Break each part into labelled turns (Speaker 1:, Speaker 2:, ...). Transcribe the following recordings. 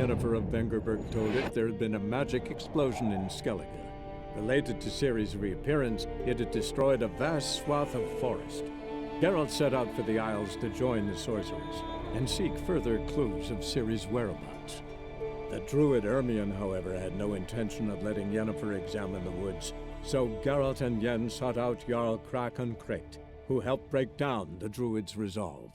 Speaker 1: Yennefer of Vengerberg told it, there had been a magic explosion in Skellige. Related to Ciri's reappearance, it had destroyed a vast swath of forest. Geralt set out for the Isles to join the sorcerers and seek further clues of Ciri's whereabouts. The druid Ermion, however, had no intention of letting Yennefer examine the woods, so Geralt and Yen sought out Jarl Krakon Krekt, who helped break down the druid's resolve.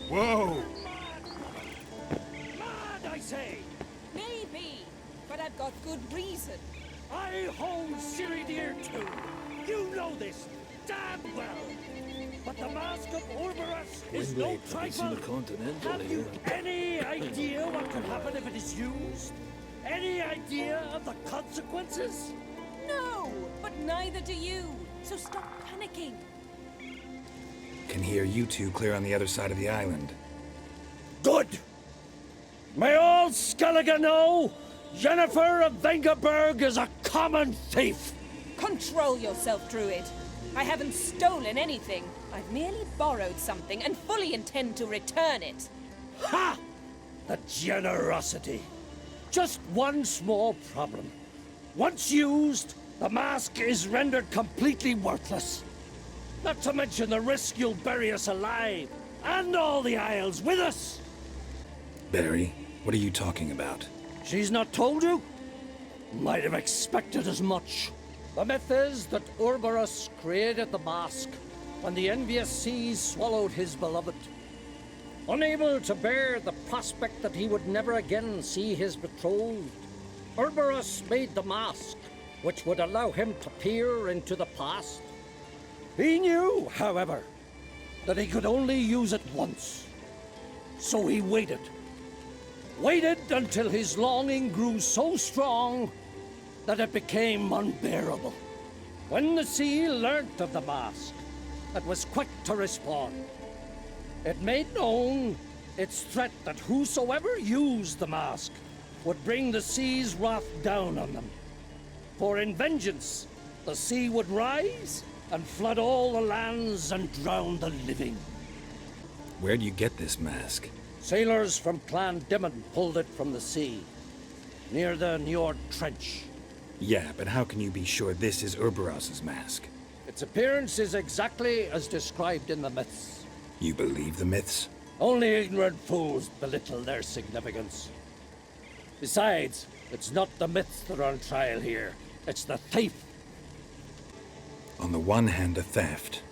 Speaker 2: Whoa!
Speaker 3: Mad, I say!
Speaker 4: Maybe, but I've got good reason.
Speaker 3: I hold Ciri dear too. You know this damn well. But the Mask of Orberus is no trifle. Have you any idea what could happen if it is used? Any idea of the consequences?
Speaker 4: No, but neither do you. So stop panicking.
Speaker 2: Can hear you two clear on the other side of the island.
Speaker 3: Good! May all Skellige know, Yennefer of Vengerberg is a common thief!
Speaker 4: Control yourself, Druid. I haven't stolen anything. I've merely borrowed something and fully intend to return it.
Speaker 3: Ha! The generosity. Just one small problem. Once used, the mask is rendered completely worthless. Not to mention the risk you'll bury us alive, and all the Isles with us!
Speaker 2: Barry, what are you talking about?
Speaker 3: She's not told you? Might have expected as much. The myth is that Orberus created the mask when the envious seas swallowed his beloved. Unable to bear the prospect that he would never again see his betrothed, Orberus made the mask, which would allow him to peer into the past. He knew, however, that he could only use it once. So he waited. Waited until his longing grew so strong that it became unbearable. When the sea learnt of the mask, it was quick to respond. It made known its threat that whosoever used the mask would bring the sea's wrath down on them. For in vengeance, the sea would rise and flood all the lands and drown the living.
Speaker 2: Where do you get this mask?
Speaker 3: Sailors from Clan Dimon pulled it from the sea, near the Njord Trench.
Speaker 2: Yeah, but how can you be sure this is Orberus's mask?
Speaker 3: Its appearance is exactly as described in the myths.
Speaker 2: You believe the myths?
Speaker 3: Only ignorant fools belittle their significance. Besides, it's not the myths that are on trial here. It's the thief.
Speaker 2: On the one hand, a theft.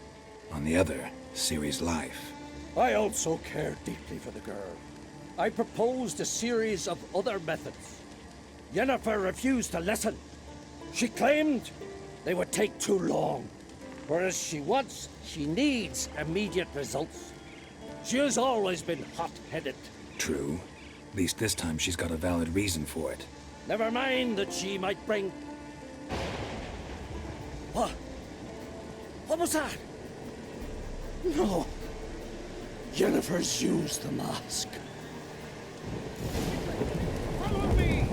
Speaker 2: On the other, Ciri's life.
Speaker 3: I also care deeply for the girl. I proposed a series of other methods. Yennefer refused to listen. She claimed they would take too long. Whereas she needs immediate results. She has always been hot-headed.
Speaker 2: True. At least this time she's got a valid reason for it.
Speaker 3: Never mind that she might bring... What? What was that? No. Yennefer's used the mask. Follow me!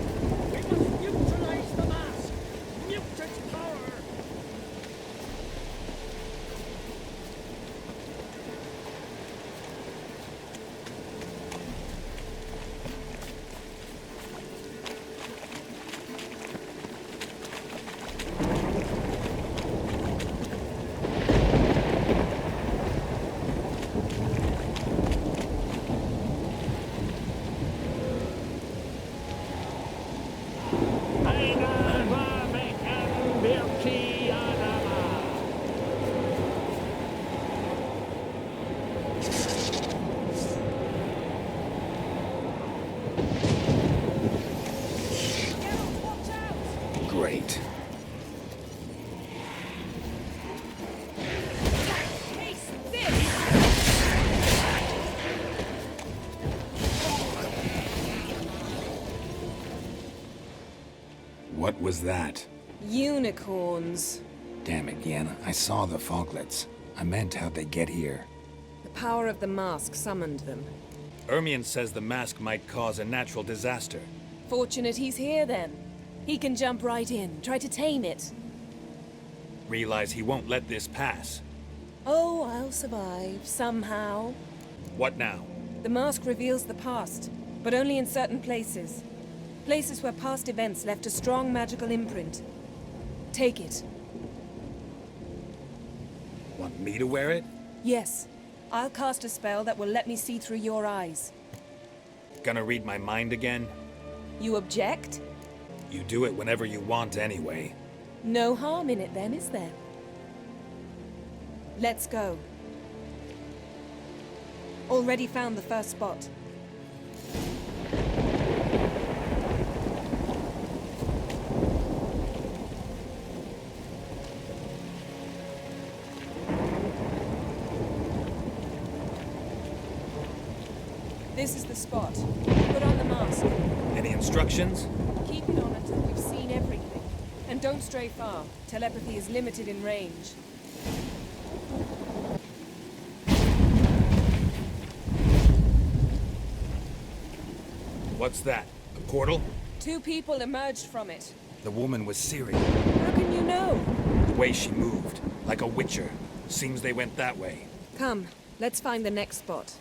Speaker 3: We must neutralize the mask! Mute its power!
Speaker 2: Great.
Speaker 4: Taste this!
Speaker 2: What was that?
Speaker 5: Unicorns.
Speaker 2: Damn it, Yenna. I saw the foglets. I meant how'd they get here.
Speaker 5: The power of the mask summoned them.
Speaker 2: Ermion says the mask might cause a natural disaster.
Speaker 4: Fortunate he's here, then. He can jump right in, try to tame it.
Speaker 2: Realize he won't let this pass.
Speaker 4: Oh, I'll survive, somehow.
Speaker 2: What now?
Speaker 4: The mask reveals the past, but only in certain places. Places where past events left a strong magical imprint. Take it.
Speaker 2: Want me to wear it?
Speaker 4: Yes. I'll cast a spell that will let me see through your eyes.
Speaker 2: Gonna read my mind again?
Speaker 4: You object?
Speaker 2: You do it whenever you want anyway.
Speaker 4: No harm in it then, is there? Let's go. Already found the first spot. This is the spot. Put on the mask.
Speaker 2: Any instructions?
Speaker 4: Keep it on until we've seen everything. And don't stray far. Telepathy is limited in range.
Speaker 2: What's that? A portal?
Speaker 4: 2 people emerged from it.
Speaker 2: The woman was Ciri.
Speaker 4: How can you know?
Speaker 2: The way she moved, like a witcher. Seems they went that way.
Speaker 5: Come, let's find the next spot.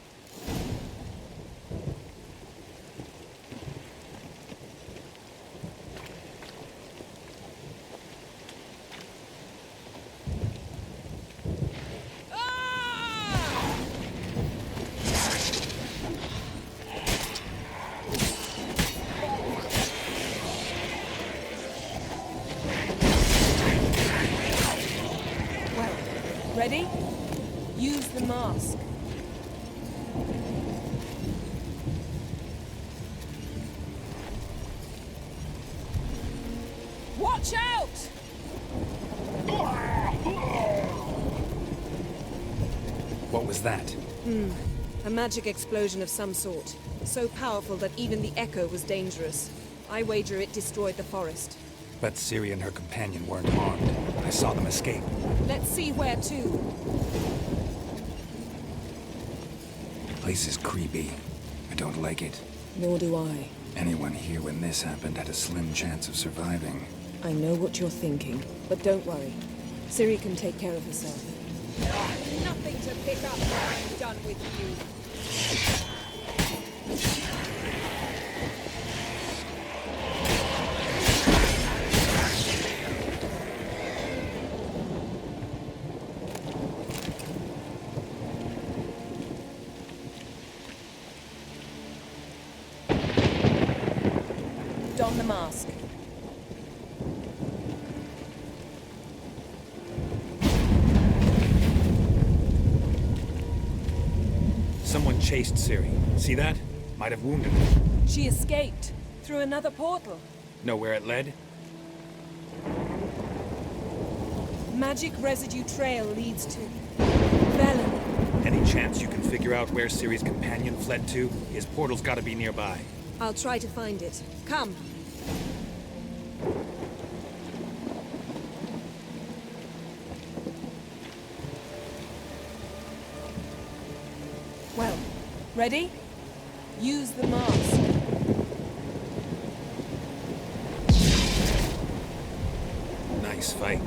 Speaker 4: Ready? Use the mask. Watch out!
Speaker 2: What was that?
Speaker 5: A magic explosion of some sort. So powerful that even the echo was dangerous. I wager it destroyed the forest.
Speaker 2: Bet Ciri and her companion weren't harmed. I saw them escape.
Speaker 5: Let's see where to.
Speaker 2: Place is creepy. I don't like it.
Speaker 5: Nor do I.
Speaker 2: Anyone here when this happened had a slim chance of surviving.
Speaker 5: I know what you're thinking, but don't worry. Ciri can take care of herself.
Speaker 4: Nothing to pick up when I'm done with you. Don the mask.
Speaker 2: Someone chased Ciri. See that? Might have wounded her.
Speaker 4: She escaped through another portal.
Speaker 2: Know where it led?
Speaker 4: Magic residue trail leads to Velen.
Speaker 2: Any chance you can figure out where Ciri's companion fled to? His portal's gotta be nearby.
Speaker 5: I'll try to find it. Come.
Speaker 4: Well, ready? Use the mask.
Speaker 2: Nice fight.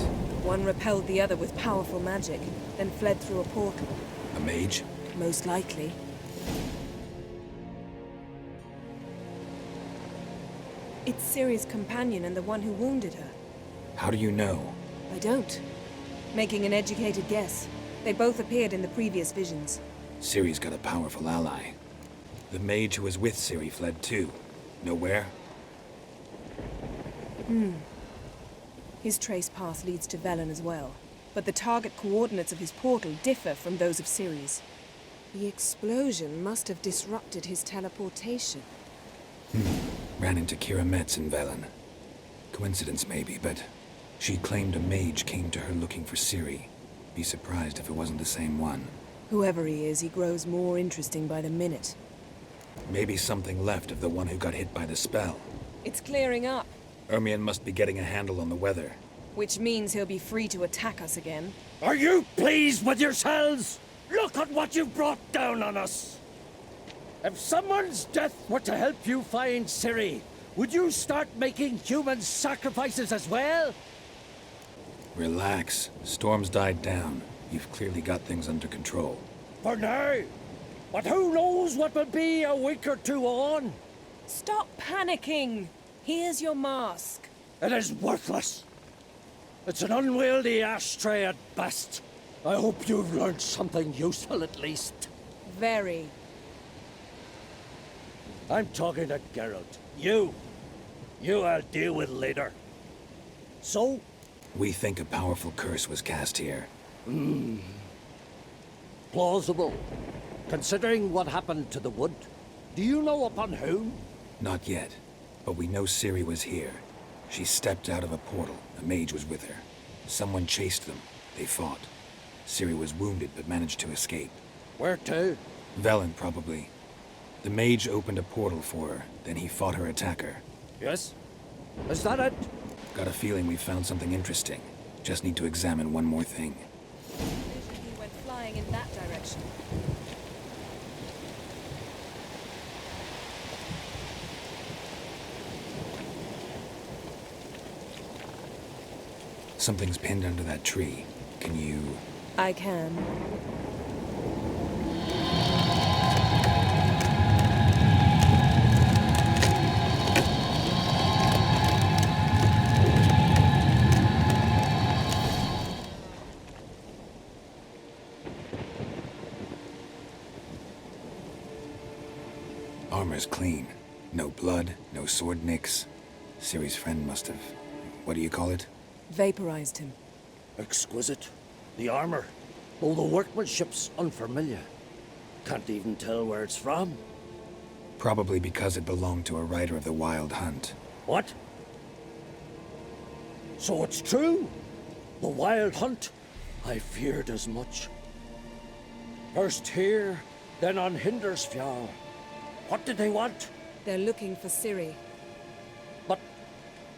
Speaker 4: One repelled the other with powerful magic, then fled through a portal.
Speaker 2: A mage?
Speaker 4: Most likely. It's Ciri's companion and the one who wounded her.
Speaker 2: How do you know?
Speaker 4: I don't. Making an educated guess. They both appeared in the previous visions.
Speaker 2: Ciri's got a powerful ally. The mage who was with Ciri fled too. Know where?
Speaker 4: His trace path leads to Velen as well. But the target coordinates of his portal differ from those of Ciri's.
Speaker 5: The explosion must have disrupted his teleportation.
Speaker 2: Ran into Kira Metz in Velen. Coincidence maybe, but she claimed a mage came to her looking for Ciri. Be surprised if it wasn't the same one.
Speaker 5: Whoever he is, he grows more interesting by the minute.
Speaker 2: Maybe something left of the one who got hit by the spell.
Speaker 4: It's clearing up,
Speaker 2: Ermion must be getting a handle on the weather.
Speaker 4: which means he'll be free to attack us again.
Speaker 3: Are you pleased with yourselves? Look at what you've brought down on us. If someone's death were to help you find Ciri, would you start making human sacrifices as well?
Speaker 2: Relax. Storm's died down. You've clearly got things under control.
Speaker 3: For now. But who knows what will be a week or two on?
Speaker 4: Stop panicking! Here's your mask.
Speaker 3: It is worthless. It's an unwieldy ashtray at best. I hope you've learned something useful at least.
Speaker 4: Very.
Speaker 3: I'm talking to Geralt. You I'll deal with later. So,
Speaker 2: We think a powerful curse was cast here.
Speaker 3: plausible. Considering what happened to the wood, do you know upon whom?
Speaker 2: Not yet, but we know Ciri was here. She stepped out of a portal. A mage was with her. Someone chased them. They fought. Ciri was wounded but managed to escape.
Speaker 3: Where to?
Speaker 2: Velen, probably. The mage opened a portal for her, then he fought her attacker.
Speaker 3: Yes? Is that it?
Speaker 2: Got a feeling we found something interesting. Just need to examine one more thing.
Speaker 4: He went flying in that direction.
Speaker 2: Something's pinned under that tree. Can you...
Speaker 4: I can.
Speaker 2: Armor's clean. No blood, no sword nicks. Ciri's friend must have... what do you call it?
Speaker 4: Vaporized him.
Speaker 3: Exquisite. The armor. Though the workmanship's unfamiliar. Can't even tell where it's from.
Speaker 2: Probably because it belonged to a rider of the Wild Hunt.
Speaker 3: What? So it's true? The Wild Hunt? I feared as much. First here, then on Hindersfjall. What did they want?
Speaker 5: They're looking for Ciri.
Speaker 3: But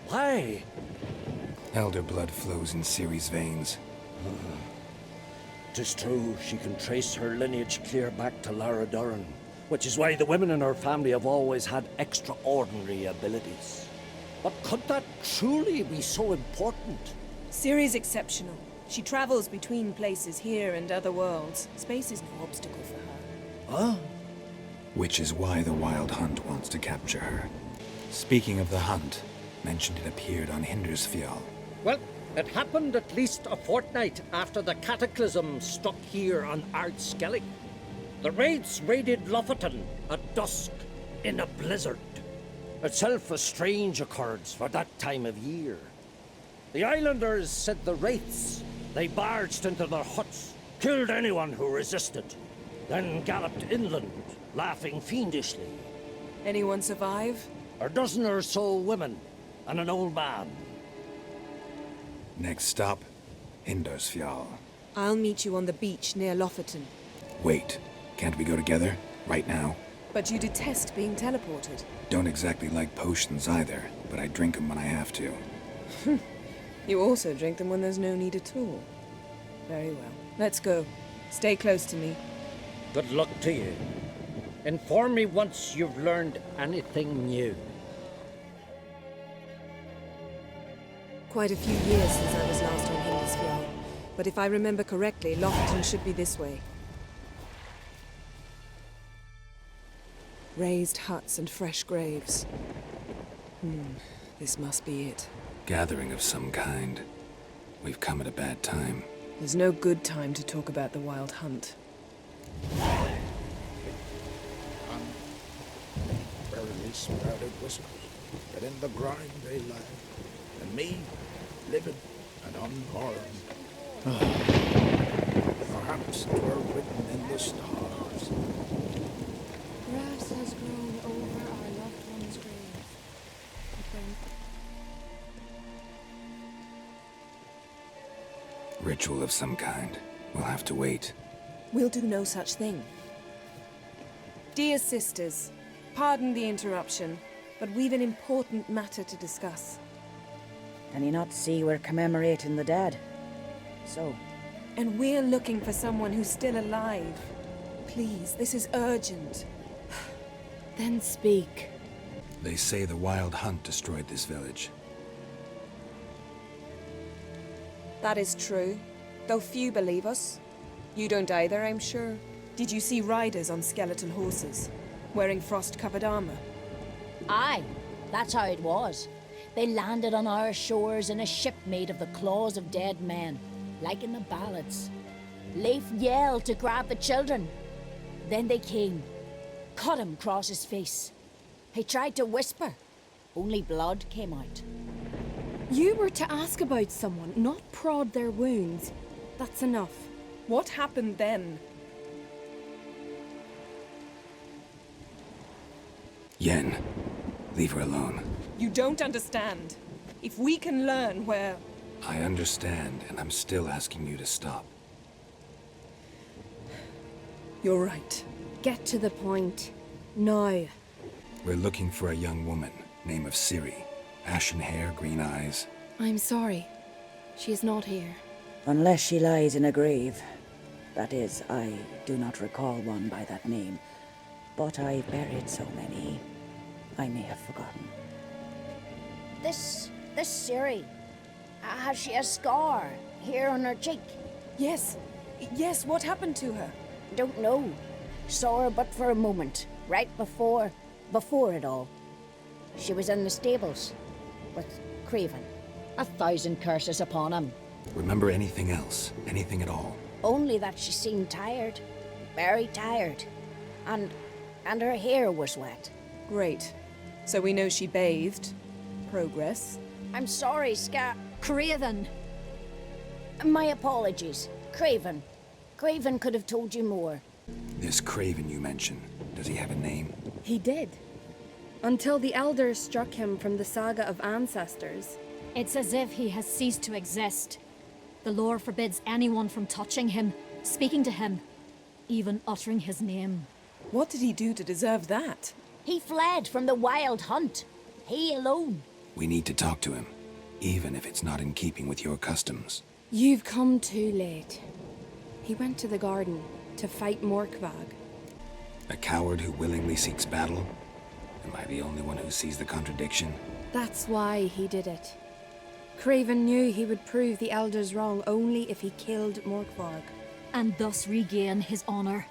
Speaker 3: why?
Speaker 2: Elder blood flows in Ciri's veins.
Speaker 3: 'Tis true, she can trace her lineage clear back to Lara Duran, which is why the women in her family have always had extraordinary abilities. But could that truly be so important?
Speaker 4: Ciri's exceptional. She travels between places here and other worlds. Space is no obstacle for her.
Speaker 3: Huh?
Speaker 2: Which is why the Wild Hunt wants to capture her. Speaking of the hunt, mentioned it appeared on Hindersfjall.
Speaker 3: Well, it happened at least a fortnight after the cataclysm struck here on Skellige. The raids raided Lofoten at dusk in a blizzard. Itself a strange occurrence for that time of year. The islanders said the wraiths. They barged into their huts, killed anyone who resisted, then galloped inland, laughing fiendishly.
Speaker 4: Anyone survive?
Speaker 3: A dozen or so women and an old man.
Speaker 2: Next stop, Hindersfjall.
Speaker 5: I'll meet you on the beach near Lofoten.
Speaker 2: Wait, can't we go together? Right now?
Speaker 4: But you detest being teleported.
Speaker 2: Don't exactly like potions either, but I drink them when I have to.
Speaker 4: You also drink them when there's no need at all. Very well. Let's go. Stay close to me.
Speaker 3: Good luck to you. Inform me once you've learned anything new.
Speaker 5: Quite a few years since I was last on Hindersfjall. But if I remember correctly, Lofoten should be this way. Raised huts and fresh graves. This must be it.
Speaker 2: Gathering of some kind. We've come at a bad time.
Speaker 4: There's no good time to talk about the Wild Hunt.
Speaker 6: Unbarely sprouted whiskers, but in the grind they lie, and me, living and unharmed. Perhaps 'twere written in the stars.
Speaker 7: Grass has grown over our loved one's grave. But then,
Speaker 2: ritual of some kind. We'll have to wait.
Speaker 4: We'll do no such thing. Dear sisters, pardon the interruption, but we've an important matter to discuss.
Speaker 8: Can you not see we're commemorating the dead? So,
Speaker 4: And we're looking for someone who's still alive. Please, this is urgent.
Speaker 5: Then speak.
Speaker 2: They say the wild hunt destroyed this village.
Speaker 4: That is true, though few believe us. You don't either, I'm sure. Did you see riders on skeletal horses, wearing frost-covered armor?
Speaker 9: Aye, that's how it was. They landed on our shores in a ship made of the claws of dead men, like in the ballads. Leif yelled to grab the children. Then they came, cut him across his face. He tried to whisper, only blood came out.
Speaker 5: You were to ask about someone, not prod their wounds. That's enough.
Speaker 4: What happened then?
Speaker 2: Yen, leave her alone.
Speaker 4: You don't understand. If we can learn where...
Speaker 2: I understand, and I'm still asking you to stop.
Speaker 4: You're right.
Speaker 5: Get to the point. Now.
Speaker 2: We're looking for a young woman, name of Ciri. Ashen hair, green eyes.
Speaker 5: I'm sorry. She is not here.
Speaker 8: unless she lies in a grave. That is, I do not recall one by that name. But I buried so many, I may have forgotten.
Speaker 9: This Ciri, has she a scar here on her cheek?
Speaker 4: Yes, what happened to her?
Speaker 9: Don't know. Saw her but for a moment, right before it all. She was in the stables with Craven. 1,000 curses upon him.
Speaker 2: Remember anything else? Anything at all?
Speaker 9: Only that she seemed tired. Very tired. And her hair was wet.
Speaker 4: Great. So we know she bathed. Progress.
Speaker 9: I'm sorry,
Speaker 10: Craven!
Speaker 9: My apologies. Craven. Craven could have told you more.
Speaker 2: This Craven you mentioned, does he have a name?
Speaker 5: He did. Until the elders struck him from the saga of ancestors.
Speaker 10: It's as if he has ceased to exist. The lore forbids anyone from touching him, speaking to him, even uttering his name.
Speaker 4: What did he do to deserve that?
Speaker 9: He fled from the wild hunt. He alone.
Speaker 2: We need to talk to him, even if it's not in keeping with your customs.
Speaker 5: You've come too late. He went to the garden to fight Morkvarg.
Speaker 2: A coward who willingly seeks battle? Am I the only one who sees the contradiction?
Speaker 5: That's why he did it. Craven knew he would prove the elders wrong only if he killed Morkvarg.
Speaker 10: And thus regain his honor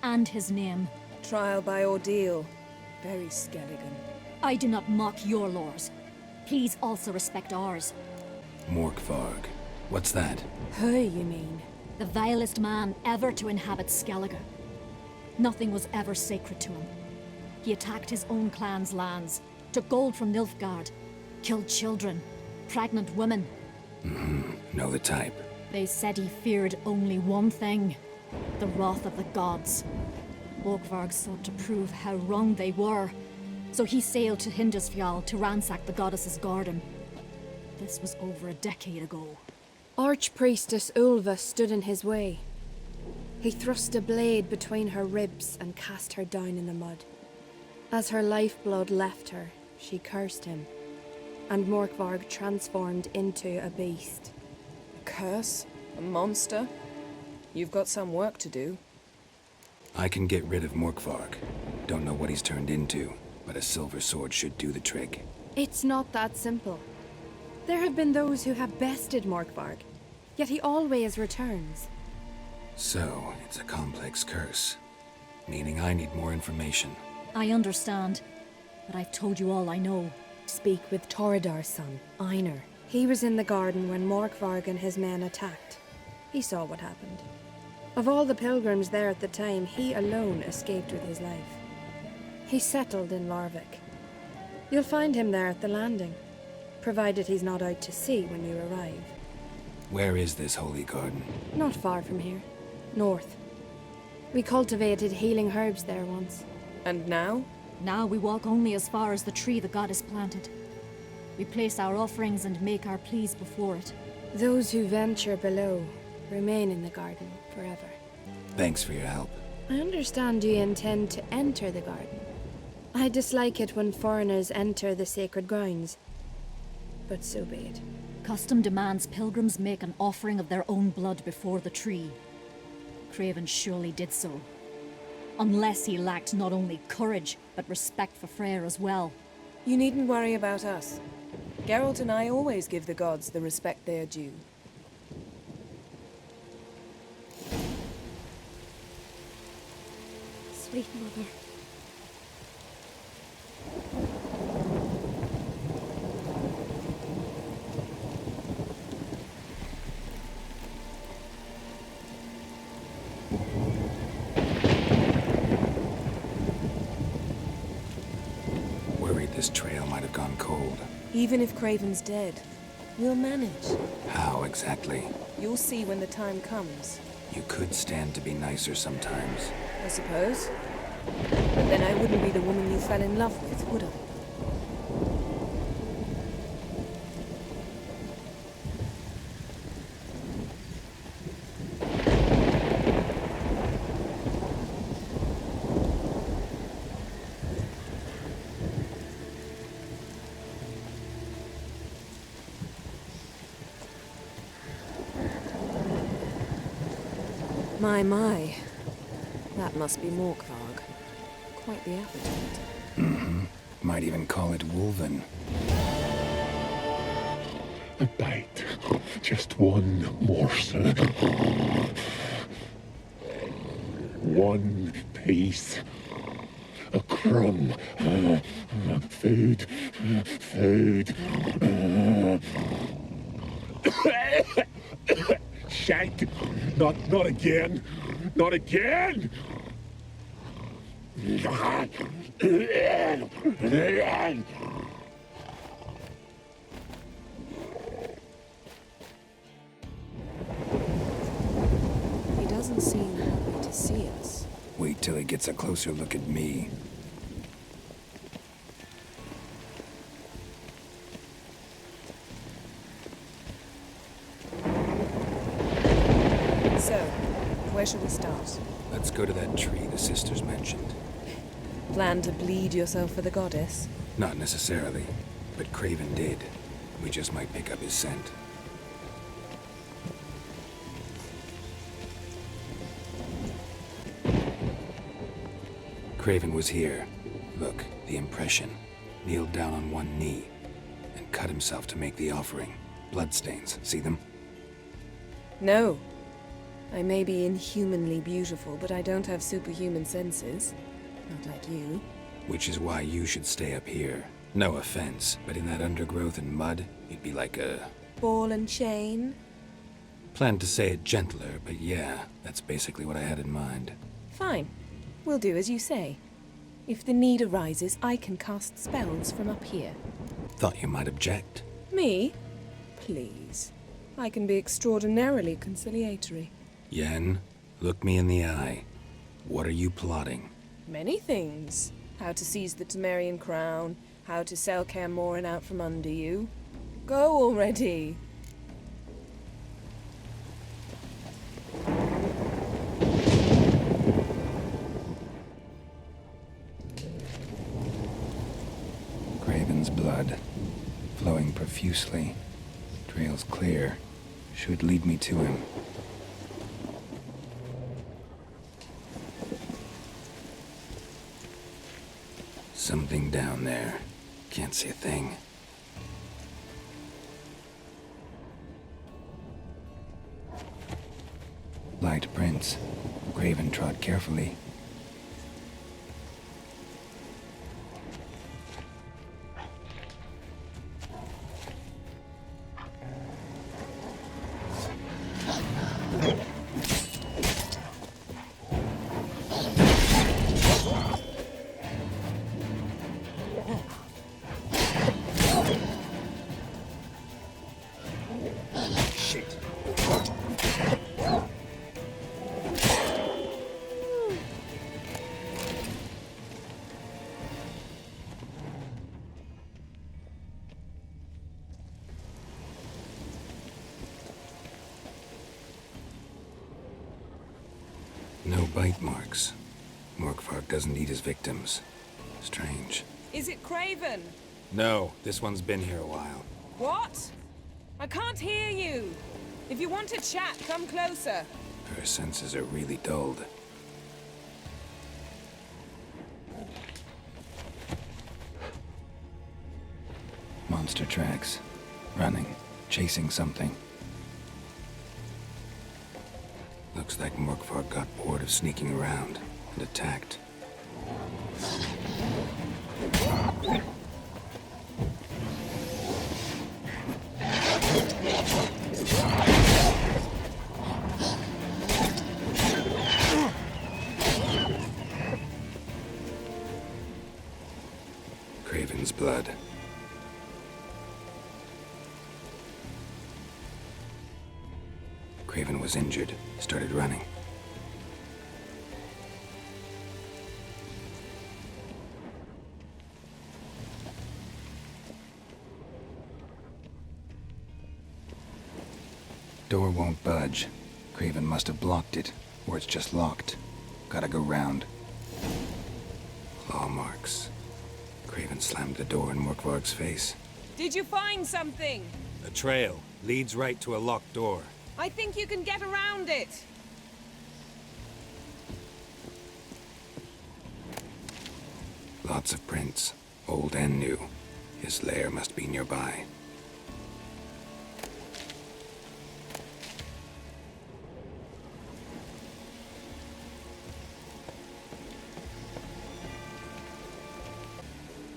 Speaker 10: and his name.
Speaker 4: Trial by ordeal. Very Skellige.
Speaker 10: I do not mock your laws. Please also respect ours.
Speaker 2: Morkvarg. What's that?
Speaker 5: Who, you mean?
Speaker 10: The vilest man ever to inhabit Skellige. Nothing was ever sacred to him. He attacked his own clan's lands, took gold from Nilfgaard, killed children, pregnant women.
Speaker 2: Know the type.
Speaker 10: They said he feared only one thing, the wrath of the gods. Morkvarg sought to prove how wrong they were, so he sailed to Hindisfjall to ransack the goddess's garden. This was over a decade ago.
Speaker 5: Archpriestess Ulva stood in his way. He thrust a blade between her ribs and cast her down in the mud. As her lifeblood left her, she cursed him, and Morkvarg transformed into a beast.
Speaker 4: A curse? A monster? You've got some work to do.
Speaker 2: I can get rid of Morkvarg. Don't know what he's turned into, but a silver sword should do the trick.
Speaker 5: It's not that simple. There have been those who have bested Morkvarg, yet he always returns.
Speaker 2: So, it's a complex curse. Meaning I need more information.
Speaker 10: I understand, but I've told you all I know.
Speaker 5: Speak with Toradar's son, Einar. He was in the garden when Morkvarg and his men attacked. He saw what happened. Of all the pilgrims there at the time, he alone escaped with his life. He settled in Larvik. You'll find him there at the landing, provided he's not out to sea when you arrive.
Speaker 2: Where is this holy garden?
Speaker 5: Not far from here. North. We cultivated healing herbs there once.
Speaker 4: And now?
Speaker 10: Now we walk only as far as the tree the goddess planted. We place our offerings and make our pleas before it.
Speaker 5: Those who venture below remain in the garden forever.
Speaker 2: Thanks for your help.
Speaker 5: I understand you intend to enter the garden. I dislike it when foreigners enter the sacred grounds, but so be it.
Speaker 10: Custom demands pilgrims make an offering of their own blood before the tree. Craven surely did so. Unless he lacked not only courage, but respect for Freyr as well.
Speaker 4: You needn't worry about us. Geralt and I always give the gods the respect they are due.
Speaker 5: Sweet mother.
Speaker 2: Worried this trail might have gone cold.
Speaker 4: Even if Craven's dead, we'll manage.
Speaker 2: How exactly?
Speaker 4: You'll see when the time comes,
Speaker 2: You could stand to be nicer sometimes.
Speaker 4: I suppose. But then I wouldn't be the woman you fell in love with, would I? My. That must be Morkvarg. Quite the appetite.
Speaker 2: Mm-hmm. Might even call it Wolven.
Speaker 11: A bite. Just one morsel. One piece. A crumb. Food. Food. Shank! Not again! Not again!
Speaker 4: He doesn't seem happy to see us.
Speaker 2: Wait till he gets a closer look at me.
Speaker 4: So, where shall we start?
Speaker 2: Let's go to that tree the sisters mentioned.
Speaker 4: Plan to bleed yourself for the goddess?
Speaker 2: Not necessarily, but Craven did. We just might pick up his scent. Craven was here. Look, the impression. Kneeled down on one knee and cut himself to make the offering. Bloodstains, see them?
Speaker 4: No. I may be inhumanly beautiful, but I don't have superhuman senses. Not like you.
Speaker 2: Which is why you should stay up here. No offense, but in that undergrowth and mud, you'd be like a...
Speaker 4: Ball and chain?
Speaker 2: Planned to say it gentler, but yeah, that's basically what I had in mind.
Speaker 4: Fine. We'll do as you say. If the need arises, I can cast spells from up here.
Speaker 2: Thought you might object.
Speaker 4: Me? Please. I can be extraordinarily conciliatory.
Speaker 2: Yen, look me in the eye. What are you plotting?
Speaker 4: Many things. How to seize the Temerian crown, how to sell Kaer Morhen out from under you. Go already!
Speaker 2: Craven's blood, flowing profusely. Trail's clear. Should lead me to him. Something down there. Can't see a thing. Light prints. Craven trod carefully. bite marks. Morkvarg doesn't eat his victims. Strange.
Speaker 4: Is it Craven?
Speaker 2: No, this one's been here a while.
Speaker 4: What? I can't hear you. If you want to chat, come closer.
Speaker 2: Her senses are really dulled. Monster tracks. Running. Chasing something. Looks like Morkvarg got bored of sneaking around and attacked. Craven's blood. Craven was injured, started running. Door won't budge. Craven must have blocked it, or it's just locked. Gotta go round. Claw marks. Craven slammed the door in Morkvarg's face.
Speaker 4: Did you find something?
Speaker 2: A trail leads right to a locked door.
Speaker 4: I think you can get around it.
Speaker 2: Lots of prints, old and new. His lair must be nearby.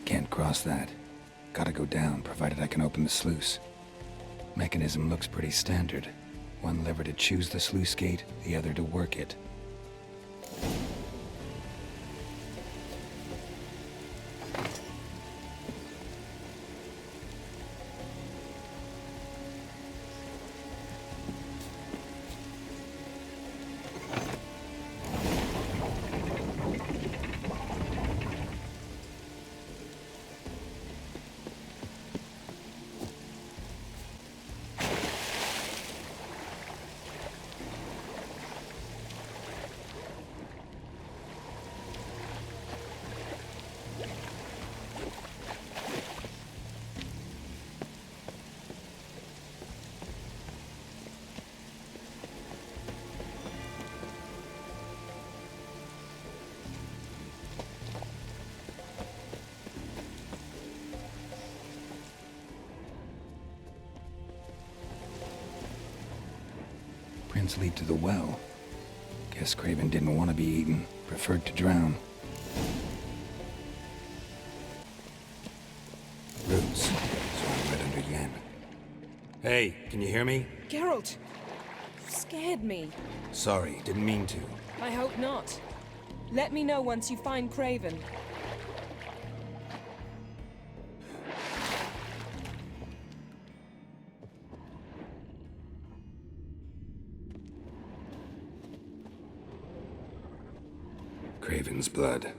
Speaker 2: Can't cross that. Gotta go down, provided I can open the sluice. Mechanism looks pretty standard. One lever to choose the sluice gate, the other to work it. Prints lead to the well. Guess Craven didn't want to be eaten, preferred to drown. Roots, so I'm right under Yen. Hey, can you hear me?
Speaker 4: Geralt, you scared me.
Speaker 2: Sorry, didn't mean to.
Speaker 4: I hope not. Let me know once you find Craven.
Speaker 2: Craven's blood.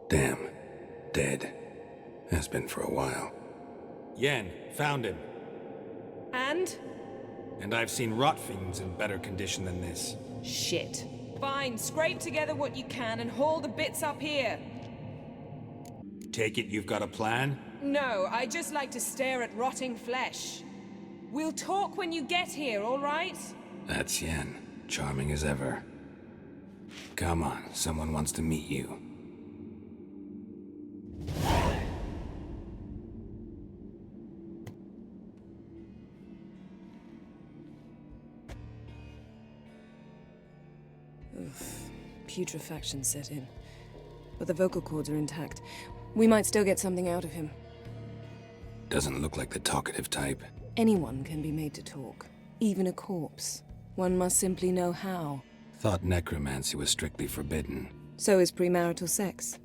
Speaker 2: Damn. Dead. Has been for a while. Yen, found him.
Speaker 4: And?
Speaker 2: And I've seen rot fiends in better condition than this.
Speaker 4: Shit. Fine, scrape together what you can and haul the bits up here.
Speaker 2: Take it you've got a plan?
Speaker 4: No, I just like to stare at rotting flesh. We'll talk when you get here, all right?
Speaker 2: That's Yen. Charming as ever. Come on, someone wants to meet you.
Speaker 4: Putrefaction set in. But the vocal cords are intact. We might still get something out of him.
Speaker 2: Doesn't look like the talkative type.
Speaker 4: Anyone can be made to talk. Even a corpse. One must simply know how.
Speaker 2: Thought necromancy was strictly forbidden.
Speaker 4: So is premarital sex.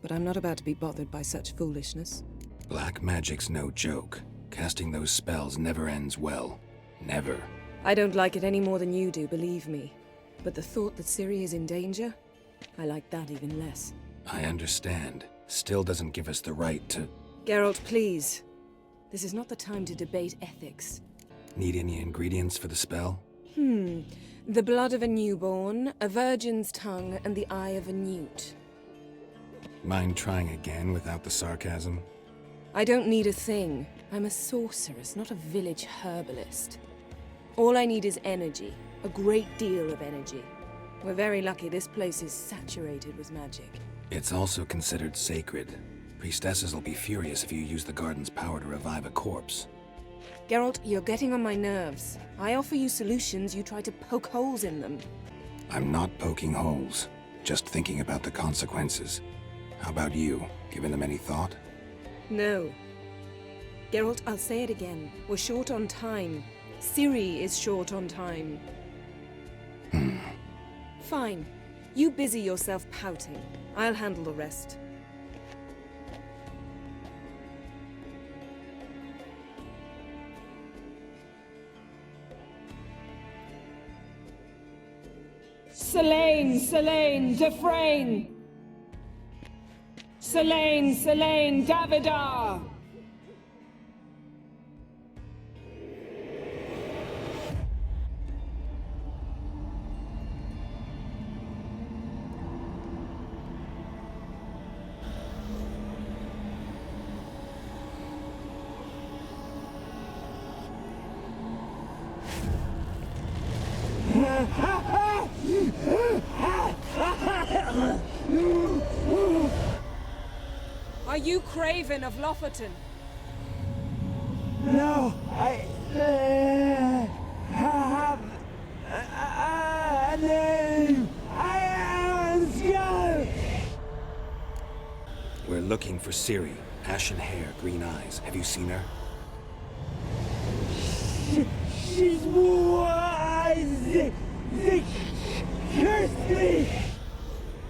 Speaker 4: But I'm not about to be bothered by such foolishness.
Speaker 2: Black magic's no joke. Casting those spells never ends well. Never.
Speaker 4: I don't like it any more than you do, believe me. But the thought that Ciri is in danger? I like that even less.
Speaker 2: I understand. Still doesn't give us the right to...
Speaker 4: Geralt, please. This is not the time to debate ethics.
Speaker 2: Need any ingredients for the spell?
Speaker 4: The blood of a newborn, a virgin's tongue, and the eye of a newt.
Speaker 2: Mind trying again without the sarcasm?
Speaker 4: I don't need a thing. I'm a sorceress, not a village herbalist. All I need is energy. A great deal of energy. We're very lucky this place is saturated with magic.
Speaker 2: It's also considered sacred. Priestesses will be furious if you use the garden's power to revive a corpse.
Speaker 4: Geralt, you're getting on my nerves. I offer you solutions, you try to poke holes in them.
Speaker 2: I'm not poking holes. Just thinking about the consequences. How about you? Given them any thought?
Speaker 4: No. Geralt, I'll say it again. We're short on time. Ciri is short on time. Fine. You busy yourself pouting. I'll handle the rest.
Speaker 12: Selene, Selene, Defrain! Selene, Selene, Davidar!
Speaker 4: Are you Craven of Lofoten?
Speaker 12: No, I have a name. I am Skellige.
Speaker 2: We're looking for Ciri. Ashen hair, green eyes. Have you seen her?
Speaker 12: She's wise. They cursed me.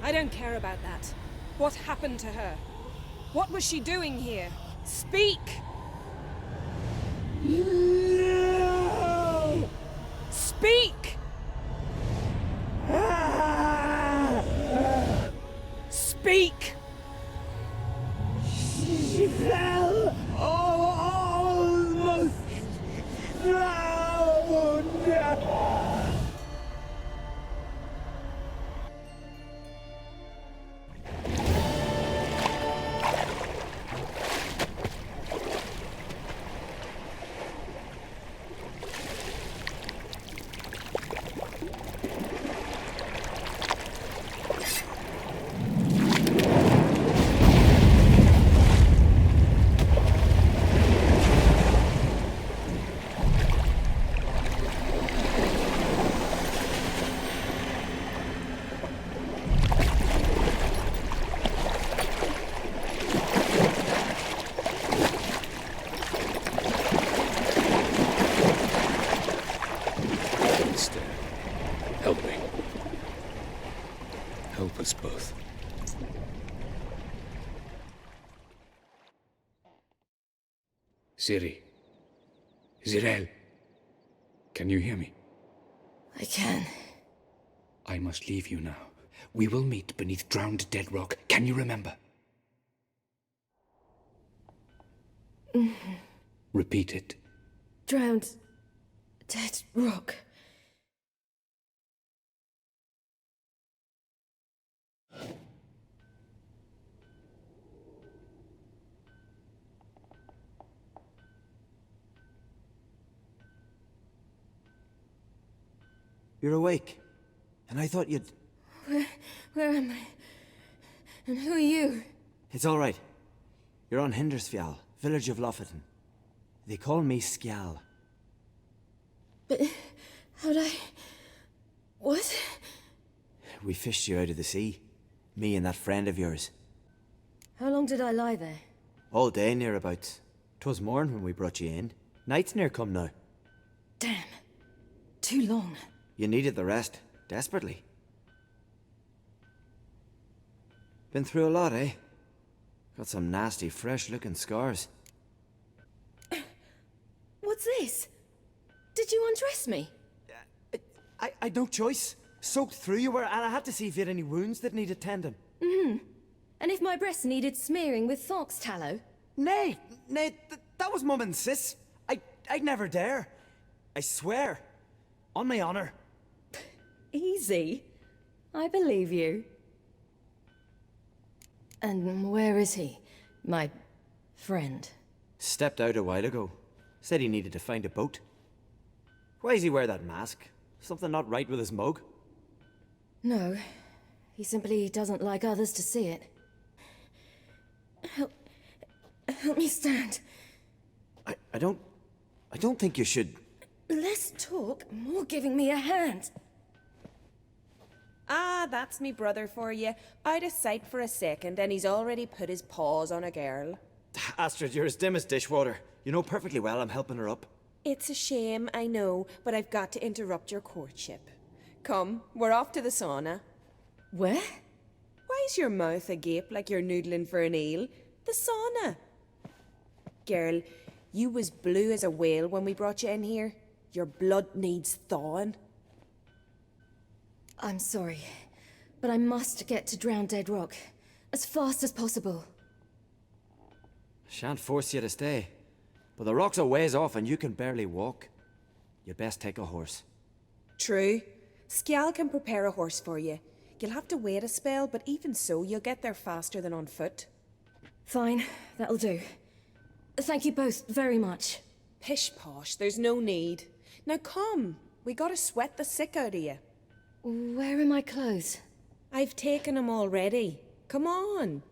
Speaker 4: I don't care about that. What happened to her? What was she doing here? Speak!
Speaker 12: No!
Speaker 4: Speak! Speak!
Speaker 12: She fell almost drowned.
Speaker 6: Help me. Help us both. Ciri. Zirel. Can you hear me?
Speaker 9: I can.
Speaker 6: I must leave you now. We will meet beneath drowned dead rock. Can you remember? Repeat it.
Speaker 5: Drowned. Dead rock.
Speaker 13: You're awake. And I thought you'd...
Speaker 5: Where am I? And who are you?
Speaker 13: It's all right. You're on Hindersfjall, village of Lofoten. They call me Skjal.
Speaker 5: But how'd I... What?
Speaker 13: We fished you out of the sea. Me and that friend of yours.
Speaker 5: How long did I lie there?
Speaker 13: All day nearabouts. 'Twas morn when we brought you in. Night's near come now.
Speaker 5: Damn. Too long.
Speaker 13: You needed the rest, desperately. Been through a lot, eh? Got some nasty, fresh-looking scars.
Speaker 4: What's this? Did you undress me?
Speaker 13: I'd no choice. Soaked through you were, and I had to see if you had any wounds that needed tending.
Speaker 4: And if my breasts needed smearing with fox tallow?
Speaker 13: Nay, that was Mum and Sis. I'd never dare. I swear. On my honor.
Speaker 4: Easy. I believe you. And where is he? My friend?
Speaker 13: Stepped out a while ago. Said he needed to find a boat. Why does he wear that mask? Something not right with his mug?
Speaker 4: No. He simply doesn't like others to see it. Help me stand.
Speaker 13: I don't think you should...
Speaker 4: Less talk, more giving me a hand.
Speaker 14: Ah, that's me brother for you. Out of sight for a second, and he's already put his paws on a girl.
Speaker 13: Astrid, you're as dim as dishwater. You know perfectly well I'm helping her up.
Speaker 14: It's a shame, I know, but I've got to interrupt your courtship. Come, we're off to the sauna.
Speaker 4: Where?
Speaker 14: Why's your mouth agape like you're noodling for an eel? The sauna. Girl, you was blue as a whale when we brought you in here. Your blood needs thawing.
Speaker 4: I'm sorry, but I must get to Drowned Dead Rock as fast as possible.
Speaker 13: Shan't force you to stay. But the rock's a ways off and you can barely walk. You'd best take a horse.
Speaker 14: True. Skjal can prepare a horse for you. You'll have to wait a spell, but even so, you'll get there faster than on foot.
Speaker 4: Fine, that'll do. Thank you both very much.
Speaker 14: Pish posh, there's no need. Now come, we gotta sweat the sick out of you.
Speaker 4: Where are my clothes?
Speaker 14: I've taken them already. Come on.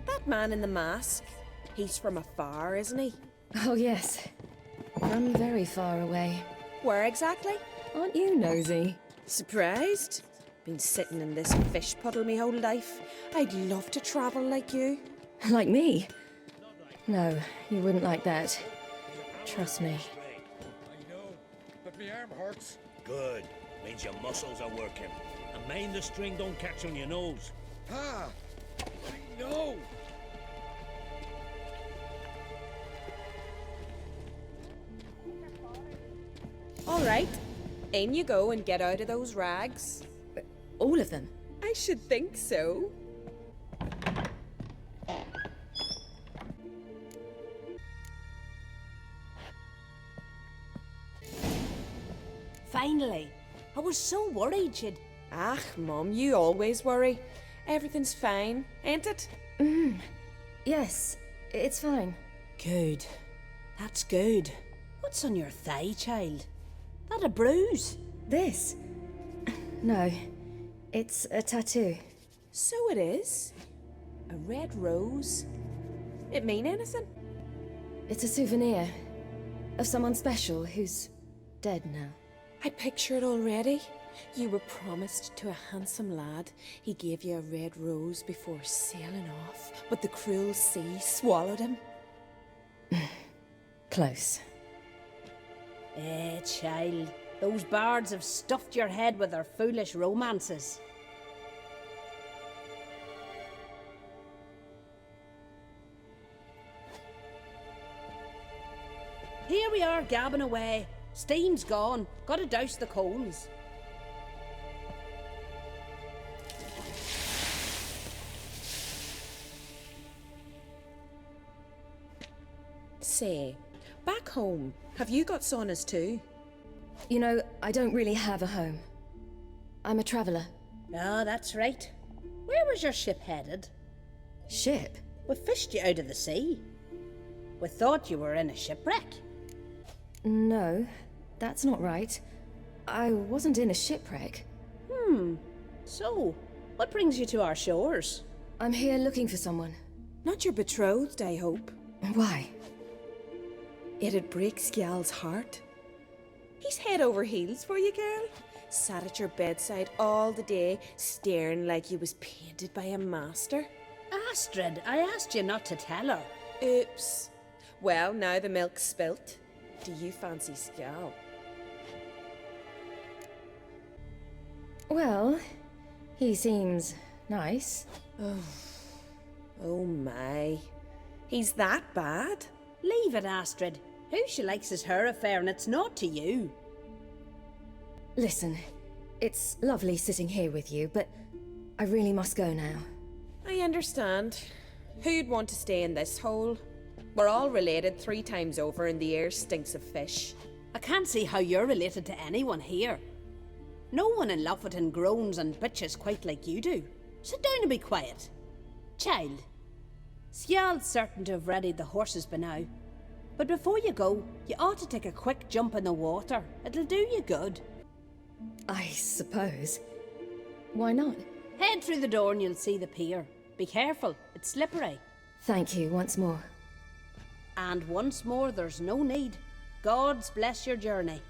Speaker 14: That man in the mask, he's from afar, isn't he?
Speaker 4: Oh yes, from very far away.
Speaker 14: Where exactly?
Speaker 4: Aren't you nosy?
Speaker 14: Surprised? Been sitting in this fish puddle me whole life. I'd love to travel like you.
Speaker 4: Like me? No, you wouldn't like that. Trust me.
Speaker 15: I know, but my arm hurts. Good. Means your muscles are working. And mind the string don't catch on your nose. Ah! I know!
Speaker 14: All right. In you go and get out of those rags.
Speaker 4: All of them?
Speaker 14: I should think so.
Speaker 9: Finally. I was so worried you'd...
Speaker 14: Ah, Mum, you always worry. Everything's fine, ain't it?
Speaker 4: Yes, it's fine.
Speaker 9: Good. That's good. What's on your thigh, child? That a bruise?
Speaker 4: This? No, it's a tattoo.
Speaker 14: So it is. A red rose. It mean anything?
Speaker 4: It's a souvenir of someone special who's dead now.
Speaker 14: I picture it already. You were promised to a handsome lad. He gave you a red rose before sailing off, but the cruel sea swallowed him.
Speaker 4: Close.
Speaker 9: Child. Those bards have stuffed your head with their foolish romances. Here we are gabbing away. Steam's gone. Gotta douse the coals.
Speaker 14: Say, back home, have you got saunas too?
Speaker 4: You know, I don't really have a home. I'm a traveller.
Speaker 9: Oh, that's right. Where was your ship headed?
Speaker 4: Ship?
Speaker 9: We fished you out of the sea. We thought you were in a shipwreck.
Speaker 4: No, that's not right. I wasn't in a shipwreck.
Speaker 9: So, what brings you to our shores?
Speaker 4: I'm here looking for someone.
Speaker 14: Not your betrothed, I hope.
Speaker 4: Why?
Speaker 14: It'd break Skjal's heart. He's head over heels for you, girl. Sat at your bedside all the day, staring like you was painted by a master.
Speaker 9: Astrid, I asked you not to tell her.
Speaker 14: Oops. Well, now the milk's spilt. Do you fancy Skjal?
Speaker 4: Well, he seems nice.
Speaker 14: Oh my. He's that bad?
Speaker 16: Leave it, Astrid. Who she likes is her affair, and it's not to you.
Speaker 10: Listen, it's lovely sitting here with you, but I really must go now.
Speaker 14: I understand. Who'd want to stay in this hole? We're all related 3 times over and the air stinks of fish.
Speaker 16: I can't see how you're related to anyone here. No one in Lofoten groans and bitches quite like you do. Sit down and be quiet. Child, Skjald's certain to have readied the horses by now. But before you go, you ought to take a quick jump in the water. It'll do you good.
Speaker 10: I suppose. Why not?
Speaker 16: Head through the door and you'll see the pier. Be careful, it's slippery.
Speaker 10: Thank you once more.
Speaker 16: And once more, there's no need. Gods bless your journey.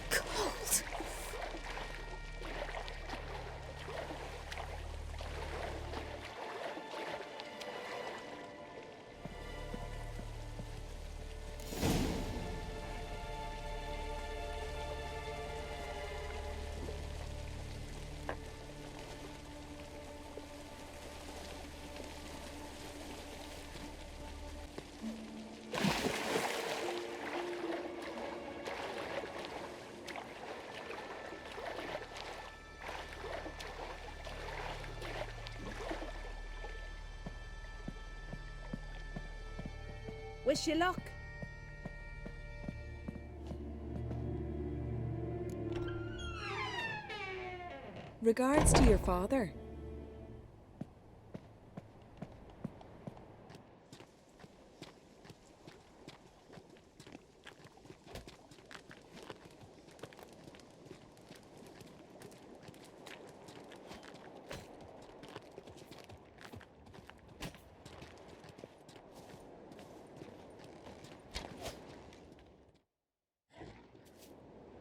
Speaker 10: Cold.
Speaker 16: Wish you luck.
Speaker 14: Regards to your father.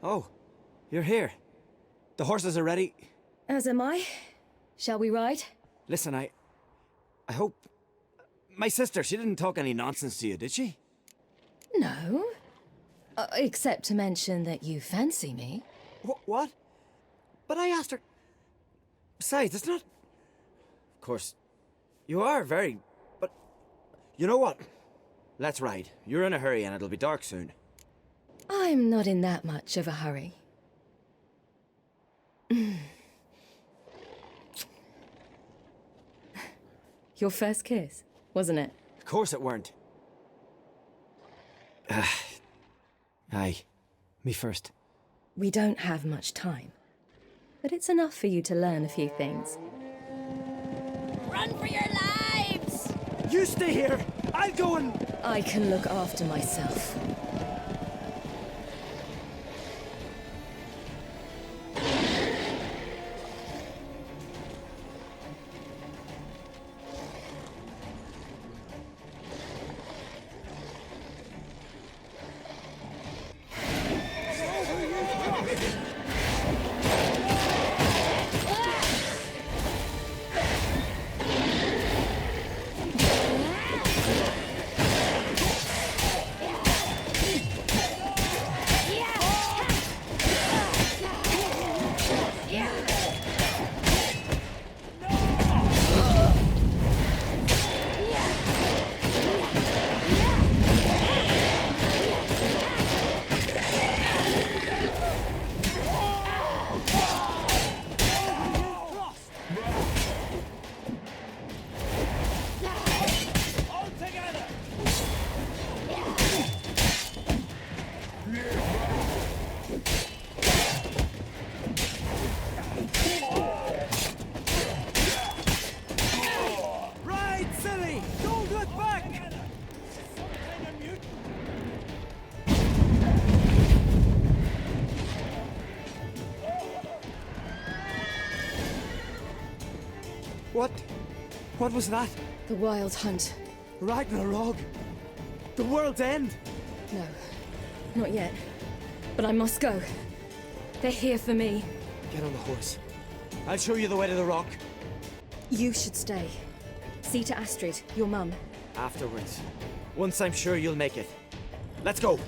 Speaker 13: Oh, you're here. The horses are ready.
Speaker 10: As am I. Shall we ride?
Speaker 13: Listen, I hope... My sister, she didn't talk any nonsense to you, did she?
Speaker 10: No. Except to mention that you fancy me.
Speaker 13: What? But I asked her... Besides, it's not... Of course, you are very... But... You know what? Let's ride. You're in a hurry and it'll be dark soon.
Speaker 10: I'm not in that much of a hurry. Your first kiss, wasn't it?
Speaker 13: Of course it weren't. Aye, me first.
Speaker 10: We don't have much time, but it's enough for you to learn a few things.
Speaker 9: Run for your lives!
Speaker 13: You stay here! I'll go and...
Speaker 10: I can look after myself.
Speaker 13: What was that?
Speaker 10: The Wild Hunt.
Speaker 13: Ragnarok? The world's end?
Speaker 10: No, not yet.
Speaker 4: But I must go. They're here for me.
Speaker 13: Get on the horse. I'll show you the way to the rock.
Speaker 4: You should stay. See to Astrid, your mum.
Speaker 13: Afterwards. Once I'm sure you'll make it. Let's go!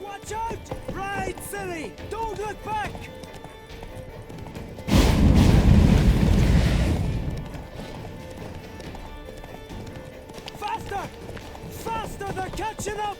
Speaker 13: Watch out! Right, Ciri! Don't look back! Faster! Faster! They're catching up!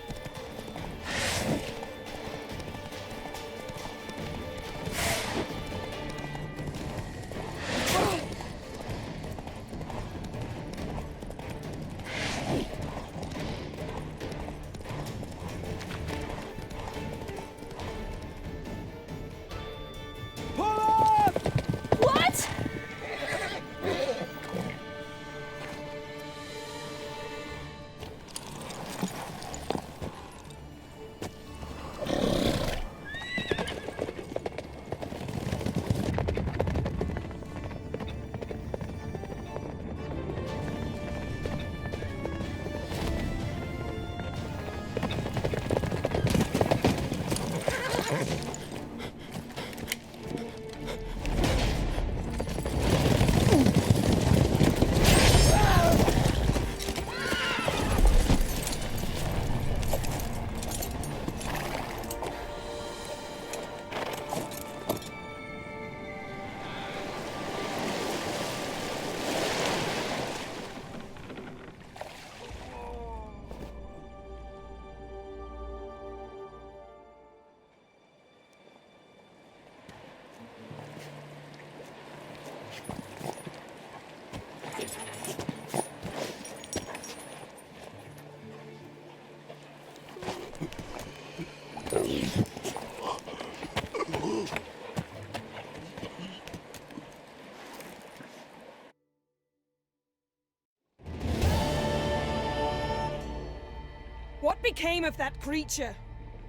Speaker 14: What became of that creature?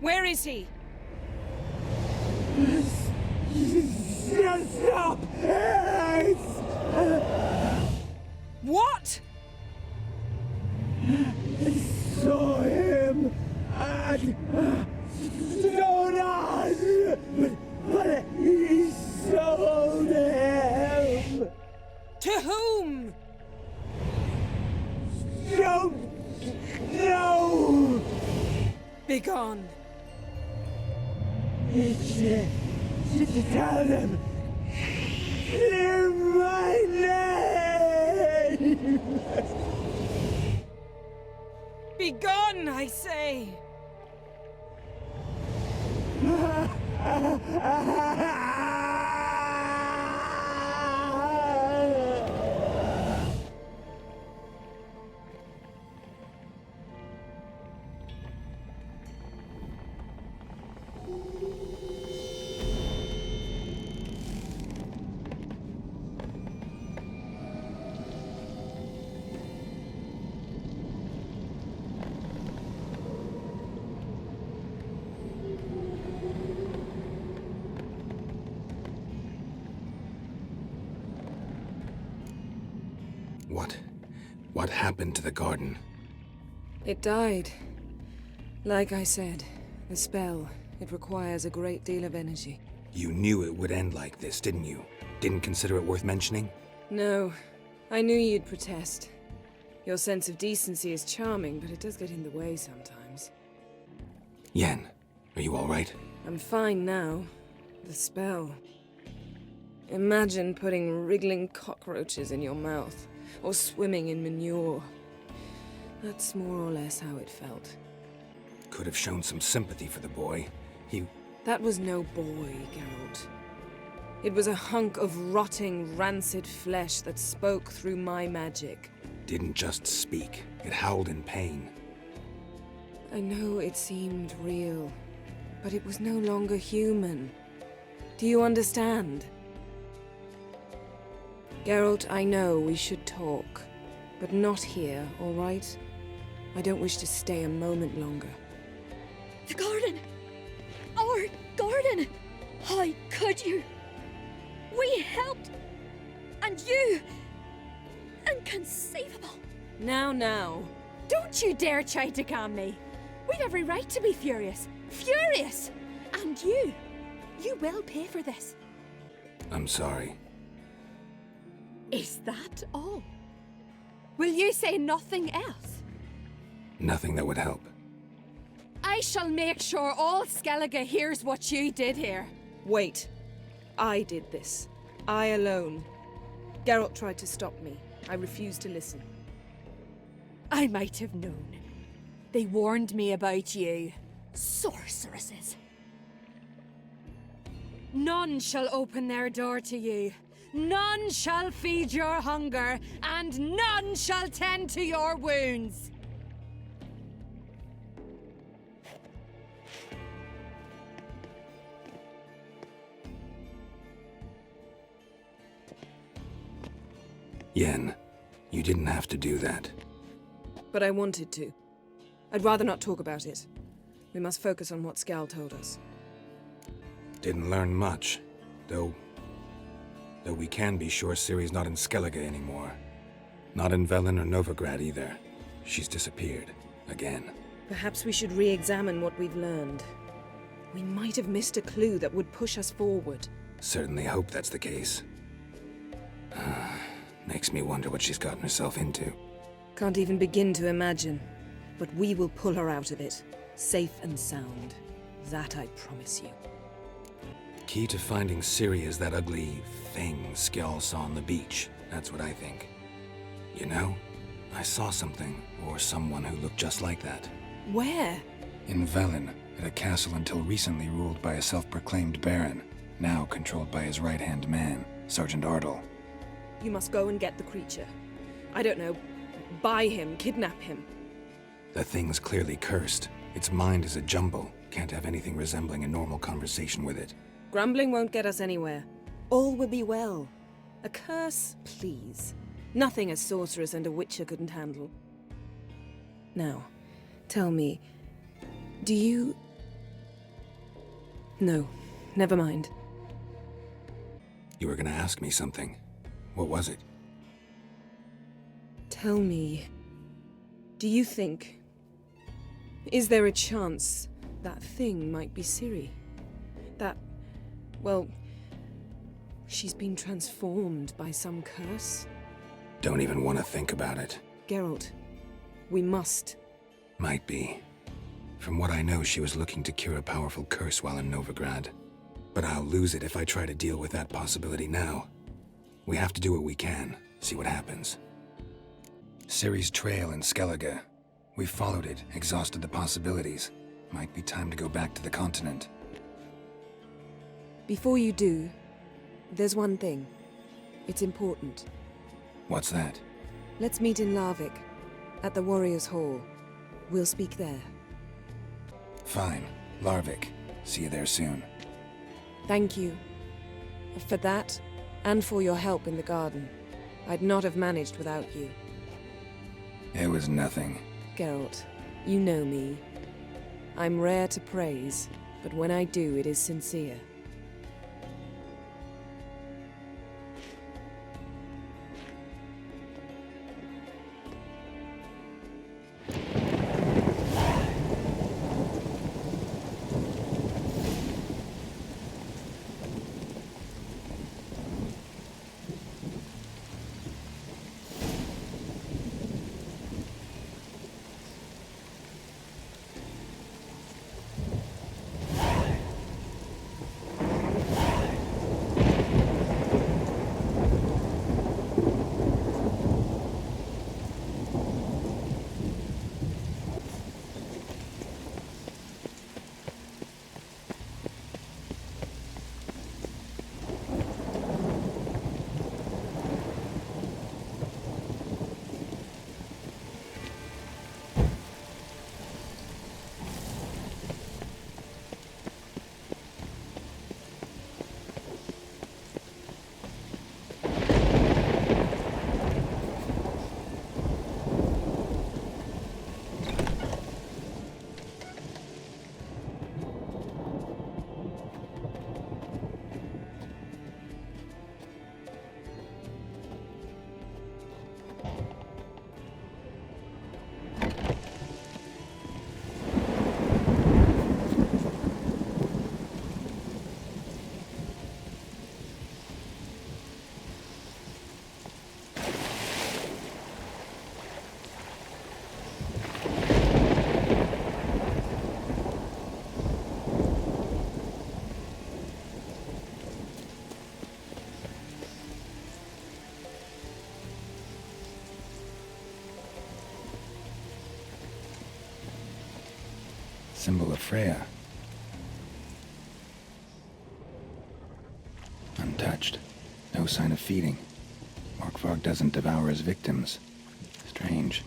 Speaker 14: Where is he?
Speaker 12: Stop!
Speaker 14: What?
Speaker 12: I saw him at Stonehouse, but he sold him.
Speaker 14: To whom?
Speaker 12: Don't know.
Speaker 14: Begone.
Speaker 12: To tell them, clear my name.
Speaker 14: Begone, I say.
Speaker 2: What happened to the garden?
Speaker 4: It died. Like I said, the spell, it requires a great deal of energy.
Speaker 2: You knew it would end like this, didn't you? Didn't consider it worth mentioning?
Speaker 4: No. I knew you'd protest. Your sense of decency is charming, but it does get in the way sometimes.
Speaker 2: Yen, are you all right?
Speaker 4: I'm fine now. The spell. Imagine putting wriggling cockroaches in your mouth, or swimming in manure. That's more or less how it felt.
Speaker 2: Could have shown some sympathy for the boy.
Speaker 4: That was no boy, Geralt. It was a hunk of rotting, rancid flesh that spoke through my magic.
Speaker 2: Didn't just speak. It howled in pain.
Speaker 4: I know it seemed real, but it was no longer human. Do you understand? Geralt, I know we should talk, but not here, all right? I don't wish to stay a moment longer.
Speaker 10: The garden! Our garden! How could you? We helped! And you! Inconceivable!
Speaker 4: Now. Don't you dare try to calm me. We've every right to be furious. Furious! And you will pay for this.
Speaker 2: I'm sorry.
Speaker 4: Is that all? Will you say nothing else?
Speaker 2: Nothing that would help.
Speaker 4: I shall make sure all Skellige hears what you did here.
Speaker 14: Wait. I did this. I alone. Geralt tried to stop me. I refused to listen.
Speaker 4: I might have known. They warned me about you. Sorceresses. None shall open their door to you. None shall feed your hunger, and none shall tend to your wounds.
Speaker 2: Yen, you didn't have to do that.
Speaker 14: But I wanted to. I'd rather not talk about it. We must focus on what Skal told us.
Speaker 2: Didn't learn much, though we can be sure Ciri's not in Skellige anymore. Not in Velen or Novigrad either. She's disappeared. Again.
Speaker 14: Perhaps we should re-examine what we've learned. We might have missed a clue that would push us forward.
Speaker 2: Certainly hope that's the case. Makes me wonder what she's gotten herself into.
Speaker 14: Can't even begin to imagine. But we will pull her out of it. Safe and sound. That I promise you.
Speaker 2: Key to finding Ciri is that ugly thing Skjall saw on the beach. That's what I think. You know, I saw something, or someone who looked just like that.
Speaker 14: Where?
Speaker 2: In Velen, at a castle until recently ruled by a self-proclaimed baron, now controlled by his right-hand man, Sergeant Ardle.
Speaker 14: You must go and get the creature. I don't know, buy him, kidnap him.
Speaker 2: The thing's clearly cursed. Its mind is a jumble. Can't have anything resembling a normal conversation with it.
Speaker 14: Grumbling won't get us anywhere. All will be well. A curse, please. Nothing a sorceress and a witcher couldn't handle. Now, tell me, do you... No, never mind.
Speaker 2: You were gonna ask me something. What was it?
Speaker 14: Tell me, do you think... Is there a chance that thing might be Ciri? That... well... she's been transformed by some curse?
Speaker 2: Don't even want to think about it.
Speaker 14: Geralt, we must.
Speaker 2: Might be. From what I know, she was looking to cure a powerful curse while in Novigrad. But I'll lose it if I try to deal with that possibility now. We have to do what we can, see what happens. Ciri's trail in Skellige. We followed it, exhausted the possibilities. Might be time to go back to the continent.
Speaker 14: Before you do, there's one thing. It's important.
Speaker 2: What's that?
Speaker 14: Let's meet in Larvik, at the Warriors' Hall. We'll speak there.
Speaker 2: Fine. Larvik. See you there soon.
Speaker 14: Thank you. For that, and for your help in the garden. I'd not have managed without you.
Speaker 2: It was nothing.
Speaker 14: Geralt, you know me. I'm rare to praise, but when I do, it is sincere.
Speaker 2: symbol of Freya. Untouched. No sign of feeding. Morkvarg doesn't devour his victims. Strange.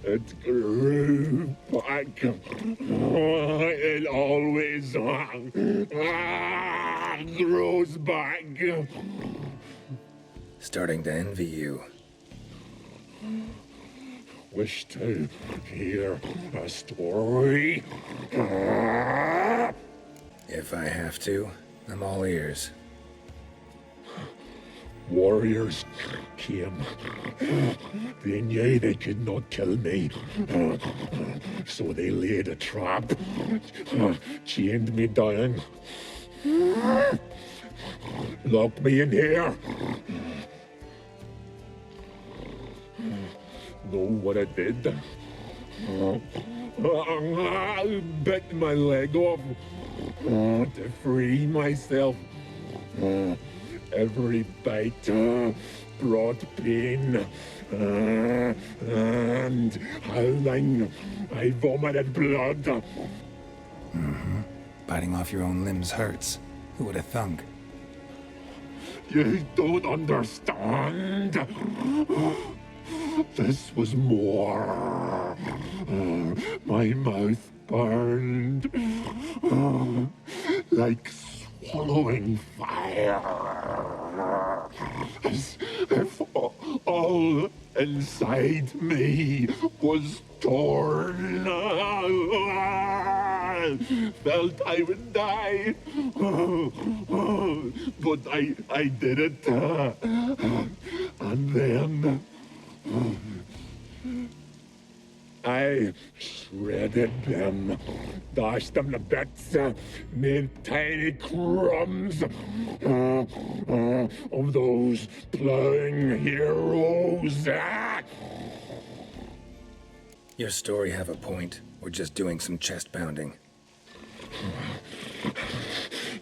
Speaker 11: It grew back. It always grows back.
Speaker 2: Starting to envy you.
Speaker 11: Wish to hear a story?
Speaker 2: If I have to, I'm all ears.
Speaker 11: Warriors came. They knew they could not kill me, so they laid a trap, chained me down, locked me in here. Know what I did? I bit my leg off to free myself. Every bite brought pain, and howling, I vomited blood.
Speaker 2: Mm-hmm. Biting off your own limbs hurts. Who would have thunk?
Speaker 11: You don't understand. This was more. My mouth burned like swallowing fire, as if all inside me was torn. Felt I would die, but I did it, and then I shredded them, dashed them to bits, made tiny crumbs of those plowing heroes.
Speaker 2: Your story have a point. We're just doing some chest pounding.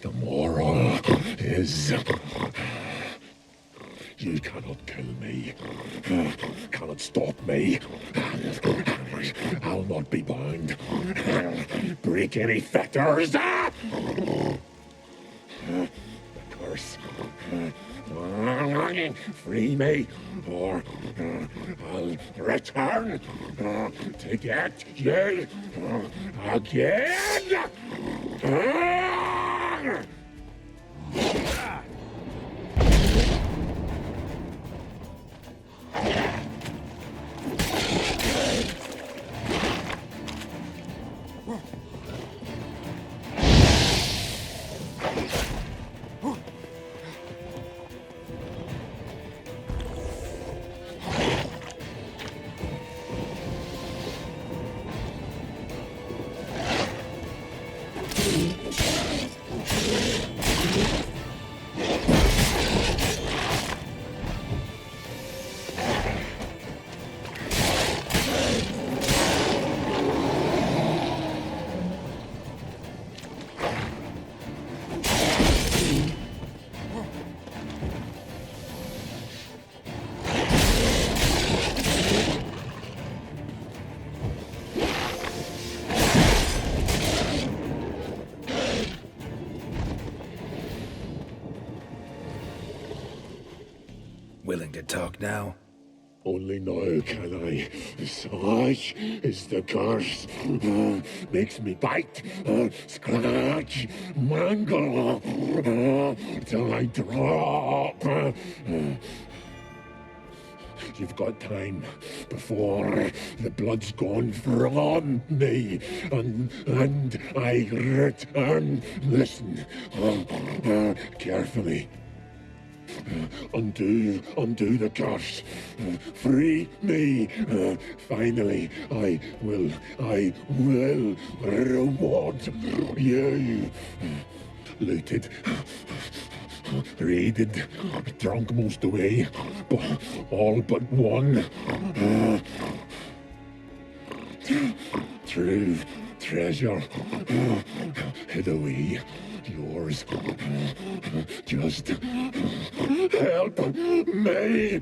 Speaker 11: The moral is, you cannot kill me, cannot stop me. I'll not be bound, break any fetters. The curse. Free me, or I'll return to get you again.
Speaker 2: Willing to talk now?
Speaker 11: Only now can I. Such is the curse. Makes me bite, scratch, mangle, till I drop. You've got time before the blood's gone from me, and I return. Listen, carefully. Undo the curse. Free me. Finally, I will reward you. Looted, raided, drunk most away, all but one. True treasure hid away. Yours. Just help me.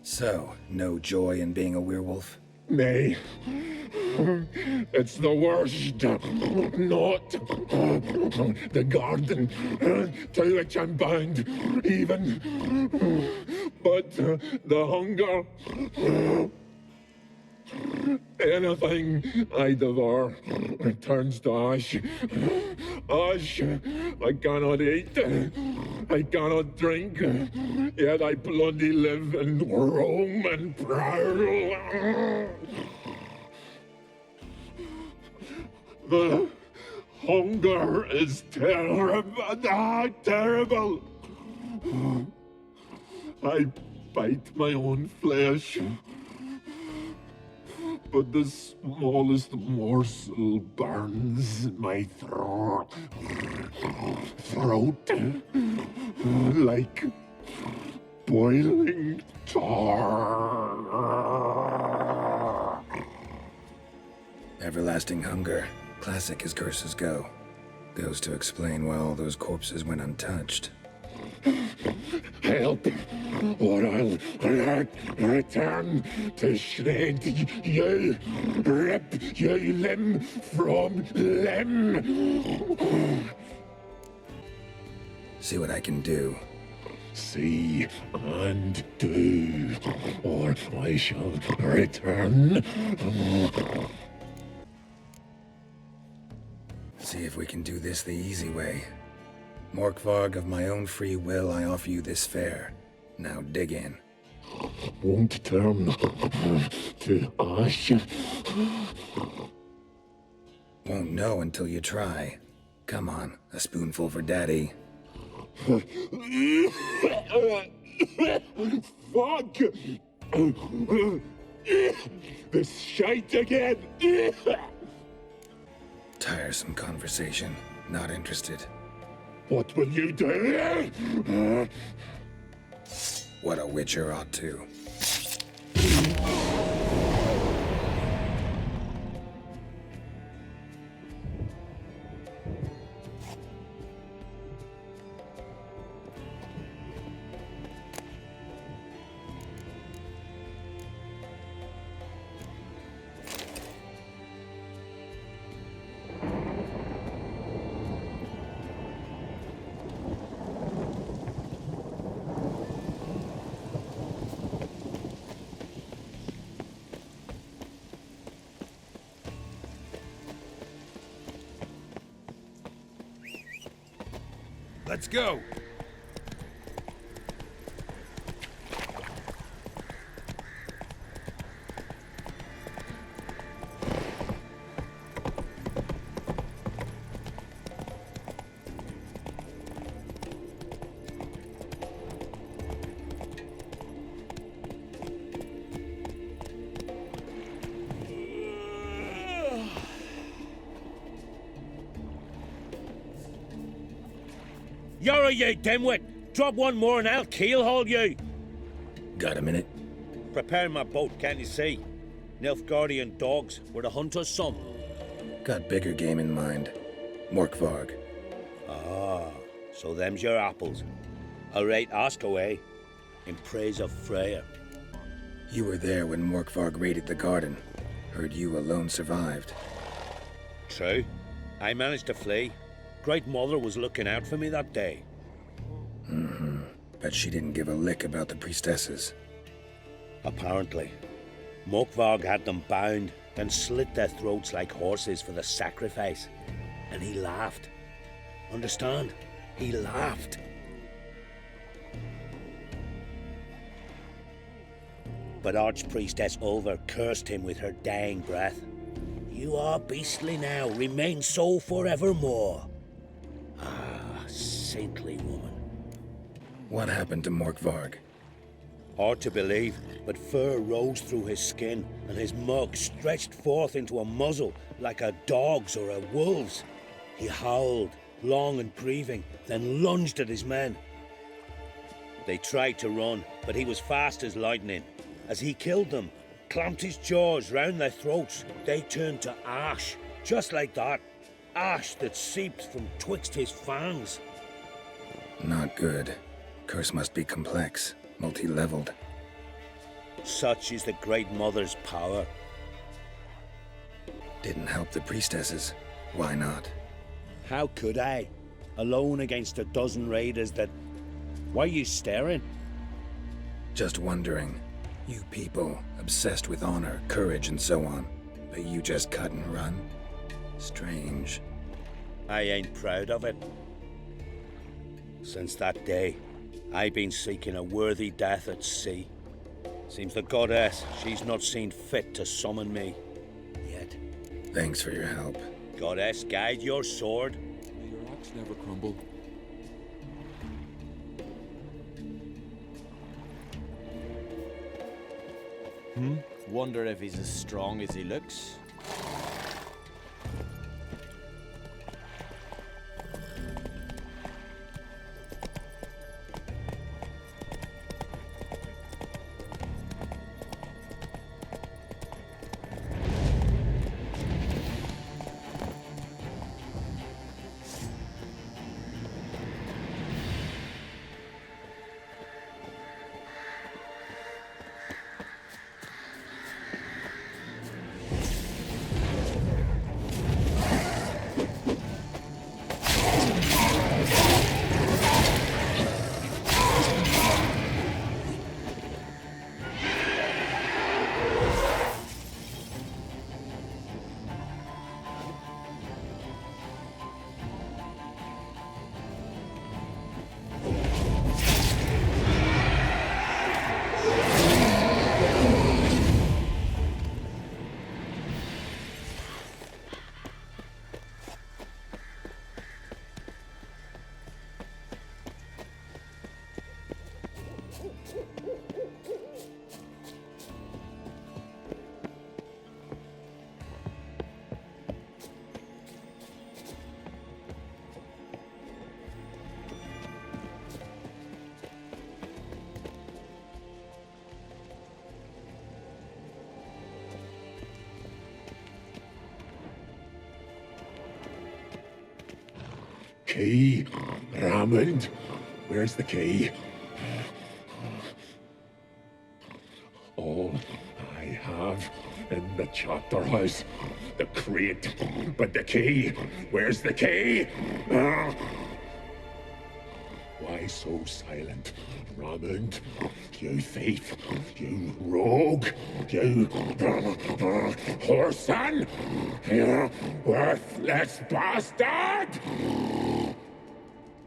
Speaker 2: So, no joy in being a werewolf?
Speaker 11: Nay. It's the worst. Not the garden to which I'm bound, even. But the hunger. Anything I devour turns to ash. Ash I cannot eat, I cannot drink, yet I bloody live and roam and prowl. The hunger is terrible, terrible. I bite my own flesh. But the smallest morsel burns in my throat like boiling tar.
Speaker 2: Everlasting hunger, classic as curses go. Goes to explain why all those corpses went untouched.
Speaker 11: Help, or I'll return to shred you, rip you limb from limb.
Speaker 2: See what I can do.
Speaker 11: See and do, or I shall return.
Speaker 2: See if we can do this the easy way. Morkvarg, of my own free will, I offer you this fare. Now dig in.
Speaker 11: Won't turn to ash.
Speaker 2: Won't know until you try. Come on, a spoonful for Daddy.
Speaker 11: Fuck! This shite again!
Speaker 2: Tiresome conversation. Not interested.
Speaker 11: What will you do?
Speaker 2: What a witcher ought to.
Speaker 15: Let's go! You're a ye dimwit! Drop one more and I'll keelhaul you!
Speaker 2: Got a minute?
Speaker 15: Preparing my boat, can't you see? Nilfgaardian dogs were the hunter's son.
Speaker 2: Got bigger game in mind. Morkvarg.
Speaker 15: Ah, so them's your apples. Alright, ask away. In praise of Freya.
Speaker 2: You were there when Morkvarg raided the garden. Heard you alone survived.
Speaker 15: True. I managed to flee. Great Mother was looking out for me that day.
Speaker 2: Mm-hmm. Bet she didn't give a lick about the priestesses.
Speaker 15: Apparently. Morkvarg had them bound, then slit their throats like horses for the sacrifice. And he laughed. Understand? He laughed. But Archpriestess Ulver cursed him with her dying breath. You are beastly now, remain so forevermore. Ah, saintly woman.
Speaker 2: What happened to Morkvarg?
Speaker 15: Hard to believe, but fur rose through his skin, and his mug stretched forth into a muzzle like a dog's or a wolf's. He howled, long and grieving, then lunged at his men. They tried to run, but he was fast as lightning. As he killed them, clamped his jaws round their throats, they turned to ash, just like that. Ash that seeped from twixt his fangs.
Speaker 2: Not good. Curse must be complex, multi-leveled.
Speaker 15: Such is the Great Mother's power.
Speaker 2: Didn't help the priestesses. Why not?
Speaker 15: How could I? Alone against a dozen raiders that... Why are you staring?
Speaker 2: Just wondering. You people, obsessed with honor, courage, and so on. But you just cut and run? Strange.
Speaker 15: I ain't proud of it. Since that day, I've been seeking a worthy death at sea. Seems the goddess, she's not seen fit to summon me. Yet.
Speaker 2: Thanks for your help.
Speaker 15: Goddess, guide your sword.
Speaker 17: May your axe never crumble.
Speaker 18: Wonder if he's as strong as he looks.
Speaker 11: Key, Raymond. Where's the key? All I have in the chapter house, the crate, but the key. Where's the key? Why so silent, Raymond? You thief, you rogue, you whoreson, you worthless bastard!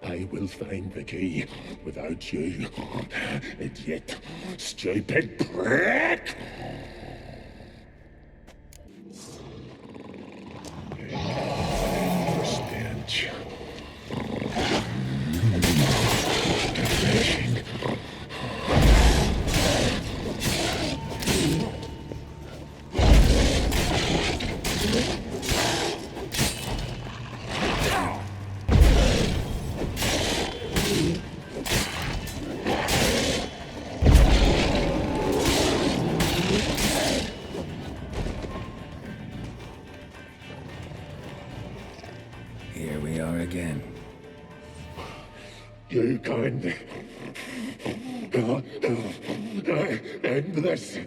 Speaker 11: I will find the key without you, idiot, stupid prick! Stench.
Speaker 2: Here we are again.
Speaker 11: You can end this,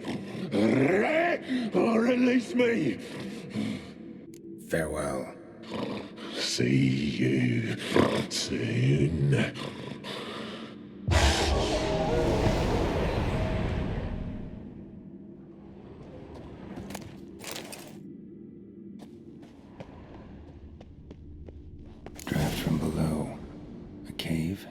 Speaker 11: or release me.
Speaker 2: Farewell.
Speaker 11: See you soon.
Speaker 2: Draft from below. A cave.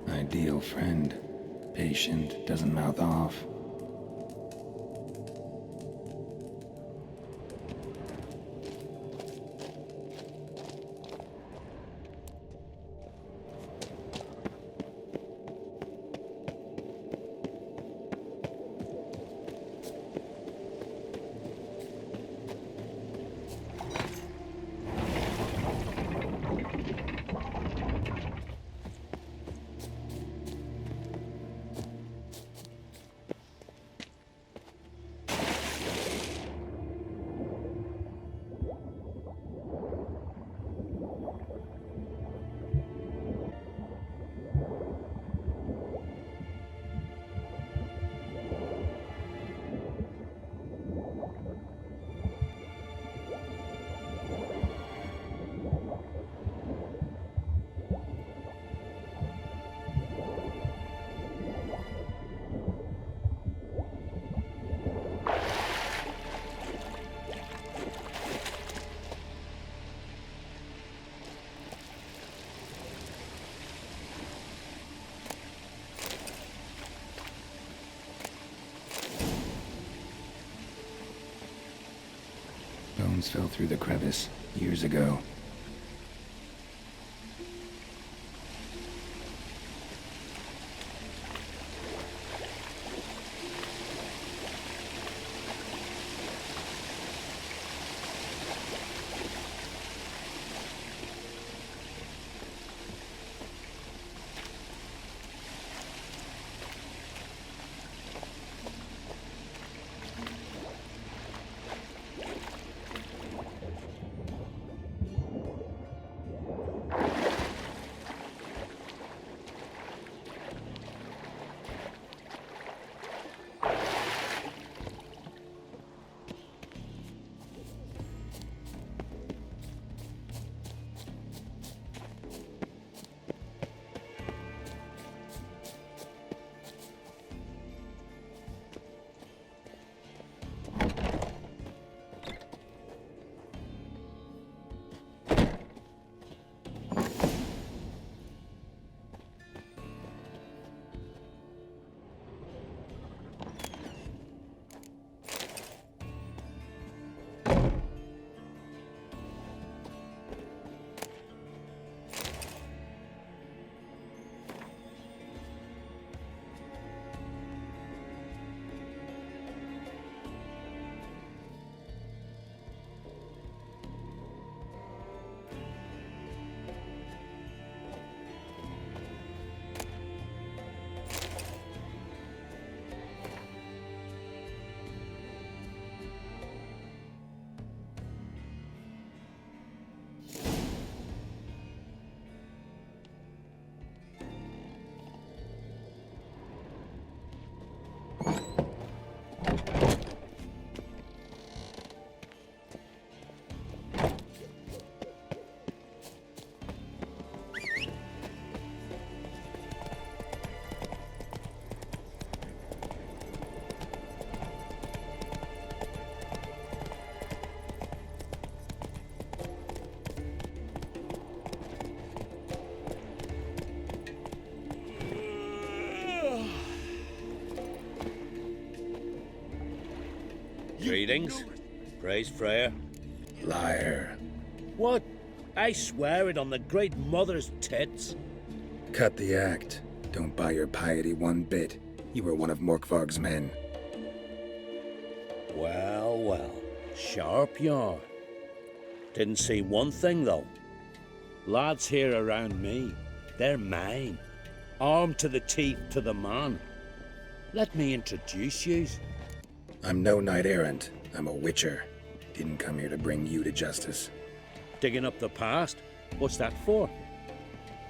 Speaker 2: Ideal friend. Patient, doesn't mouth off. Stones fell through the crevice years ago.
Speaker 15: Greetings. Praise Freya.
Speaker 2: Liar.
Speaker 15: What? I swear it on the Great Mother's tits.
Speaker 2: Cut the act. Don't buy your piety one bit. You were one of Morkvarg's men.
Speaker 15: Well, well. Sharp yarn. Didn't see one thing, though. Lads here around me, they're mine. Armed to the teeth to the man. Let me introduce yous.
Speaker 2: I'm no knight-errant. I'm a witcher. Didn't come here to bring you to justice.
Speaker 15: Digging up the past? What's that for?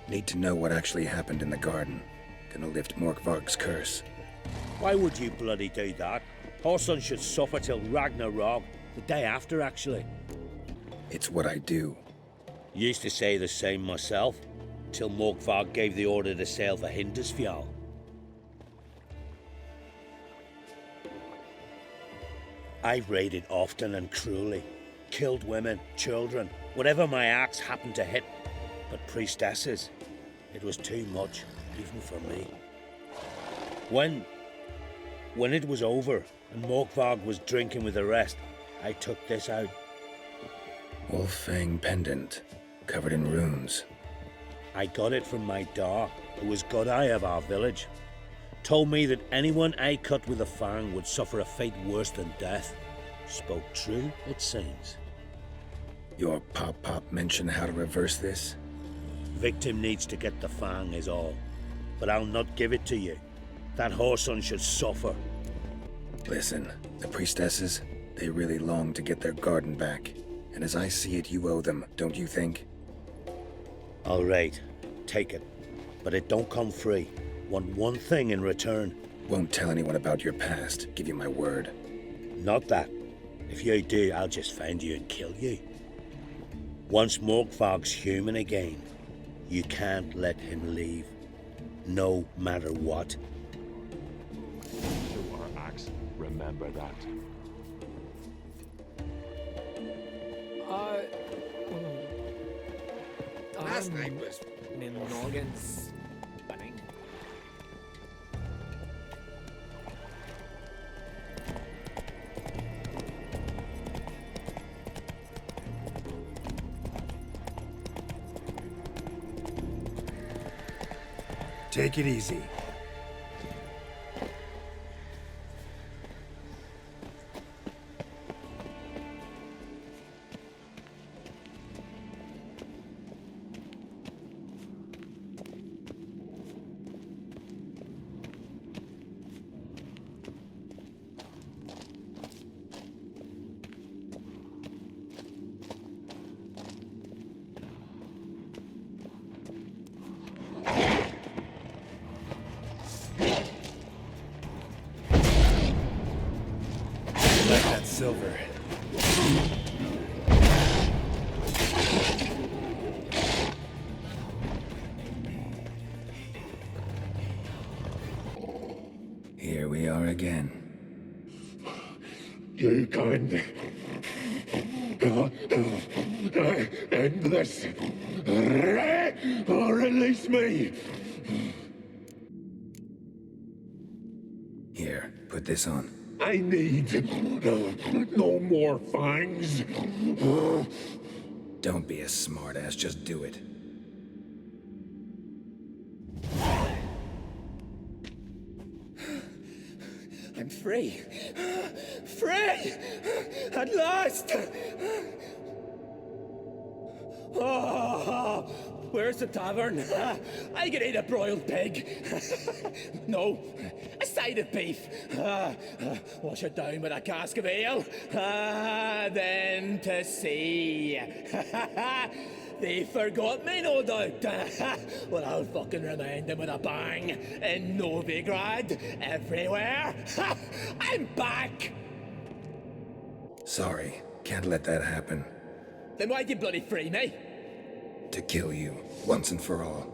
Speaker 2: Need to know what actually happened in the garden. Gonna lift Morkvarg's curse.
Speaker 15: Why would you bloody do that? Our son should suffer till Ragnarok, the day after, actually.
Speaker 2: It's what I do.
Speaker 15: Used to say the same myself, till Morkvarg gave the order to sail for Hindisfjall. I've raided often and cruelly, killed women, children, whatever my axe happened to hit. But priestesses, it was too much, even for me. When it was over and Morkvarg was drinking with the rest, I took this out.
Speaker 2: Wolf-fang pendant, covered in runes.
Speaker 15: I got it from my da, who was godeye of our village. Told me that anyone I cut with a fang would suffer a fate worse than death. Spoke true, it seems.
Speaker 2: Your pop mentioned how to reverse this?
Speaker 15: Victim needs to get the fang is all. But I'll not give it to you. That whoreson should suffer.
Speaker 2: Listen, the priestesses, they really long to get their garden back. And as I see it, you owe them, don't you think?
Speaker 15: All right, take it. But it don't come free. Want one thing in return.
Speaker 2: Won't tell anyone about your past, give you my word.
Speaker 15: Not that. If you do, I'll just find you and kill you. Once Morkvarg's human again, you can't let him leave. No matter what.
Speaker 17: Show our axe. Remember that.
Speaker 12: Last night was Morgan's bunning.
Speaker 19: Take it easy. Silver.
Speaker 2: Here we are again.
Speaker 11: You can't end this. Or release me.
Speaker 2: Here, put this on.
Speaker 11: I need no more fangs.
Speaker 2: Don't be a smartass, just do it.
Speaker 3: I'm free. Free! At last! Oh, where's the tavern? I could eat a broiled pig. No, a side of beef. Wash it down with a cask of ale. Then to sea. They forgot me, no doubt. Well, I'll fucking remind them with a bang. In Novigrad, everywhere. I'm back!
Speaker 2: Sorry, can't let that happen.
Speaker 3: Then why'd you bloody free me?
Speaker 2: To kill you, once and for all.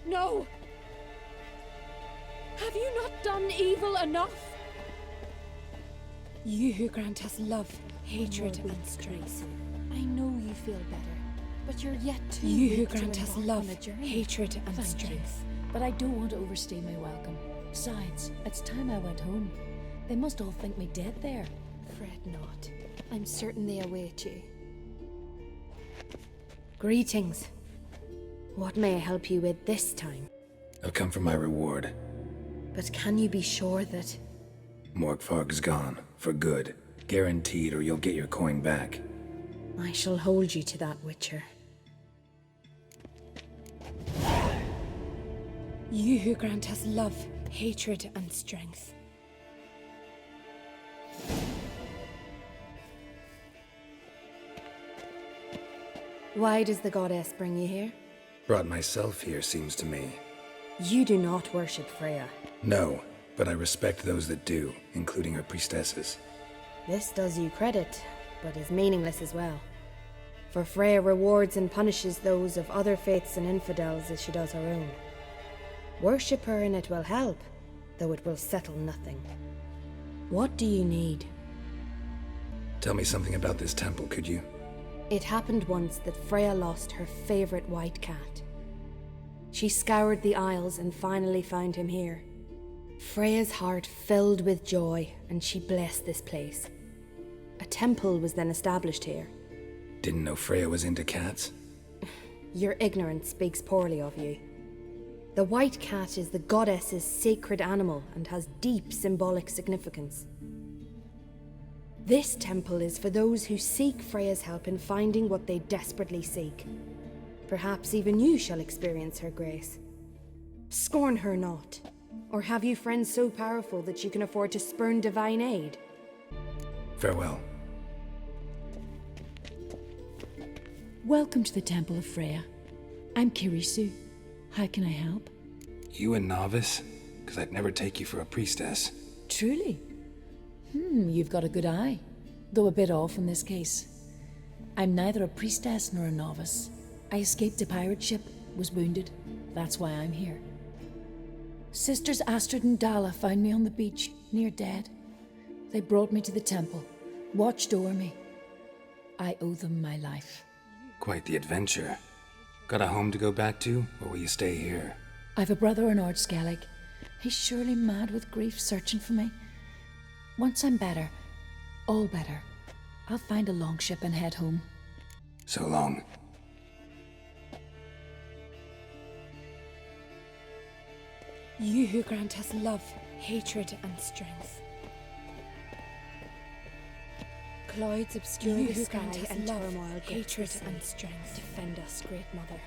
Speaker 4: No! Have you not done evil enough? You who grant us love, hatred, and strength.
Speaker 10: I know you feel better, but you're yet too
Speaker 4: You who
Speaker 10: weak to
Speaker 4: grant us
Speaker 10: embark
Speaker 4: love,
Speaker 10: on the journey.
Speaker 4: hatred, and
Speaker 9: Thank
Speaker 4: strength.
Speaker 9: you, but I don't want to overstay my welcome. Besides, it's time I went home. They must all think me dead there.
Speaker 5: Fret not. I'm certain they await you. Greetings. What may I help you with this time?
Speaker 2: I've come for my reward.
Speaker 5: But can you be sure that...
Speaker 2: Morkvarg's gone, for good. Guaranteed, or you'll get your coin back.
Speaker 5: I shall hold you to that, Witcher.
Speaker 4: You who grant us love, hatred, and strength.
Speaker 5: Why does the goddess bring you here?
Speaker 2: Brought myself here, seems to me.
Speaker 5: You do not worship Freya.
Speaker 2: No, but I respect those that do, including her priestesses.
Speaker 5: This does you credit, but is meaningless as well. For Freya rewards and punishes those of other faiths and infidels as she does her own. Worship her and it will help, though it will settle nothing. What do you need?
Speaker 2: Tell me something about this temple, could you?
Speaker 5: It happened once that Freya lost her favorite white cat. She scoured the Isles and finally found him here. Freya's heart filled with joy, and she blessed this place. A temple was then established here.
Speaker 2: Didn't know Freya was into cats.
Speaker 5: Your ignorance speaks poorly of you. The white cat is the goddess's sacred animal and has deep symbolic significance. This temple is for those who seek Freya's help in finding what they desperately seek. Perhaps even you shall experience her grace. Scorn her not. Or have you friends so powerful that you can afford to spurn divine aid?
Speaker 2: Farewell.
Speaker 9: Welcome to the Temple of Freya. I'm Ciri. How can I help?
Speaker 2: You a novice? Because I'd never take you for a priestess.
Speaker 9: Truly? You've got a good eye, though a bit off in this case. I'm neither a priestess nor a novice. I escaped a pirate ship, was wounded. That's why I'm here. Sisters Astrid and Dala found me on the beach, near dead. They brought me to the temple, watched over me. I owe them my life.
Speaker 2: Quite the adventure. Got a home to go back to, or will you stay here?
Speaker 9: I've a brother in Skellige. He's surely mad with grief searching for me. Once I'm better, all better, I'll find a longship and head home.
Speaker 2: So long.
Speaker 5: You who grant us love, hatred, and strength. Clouds obscure the sky and turmoil, hatred and strength. Defend us, Great Mother.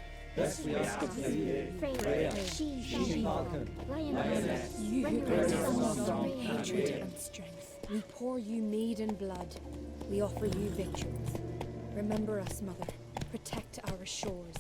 Speaker 5: You who grant us love, hatred, and strength. We pour you mead and blood. We offer you victuals. Remember us, Mother. Protect our shores.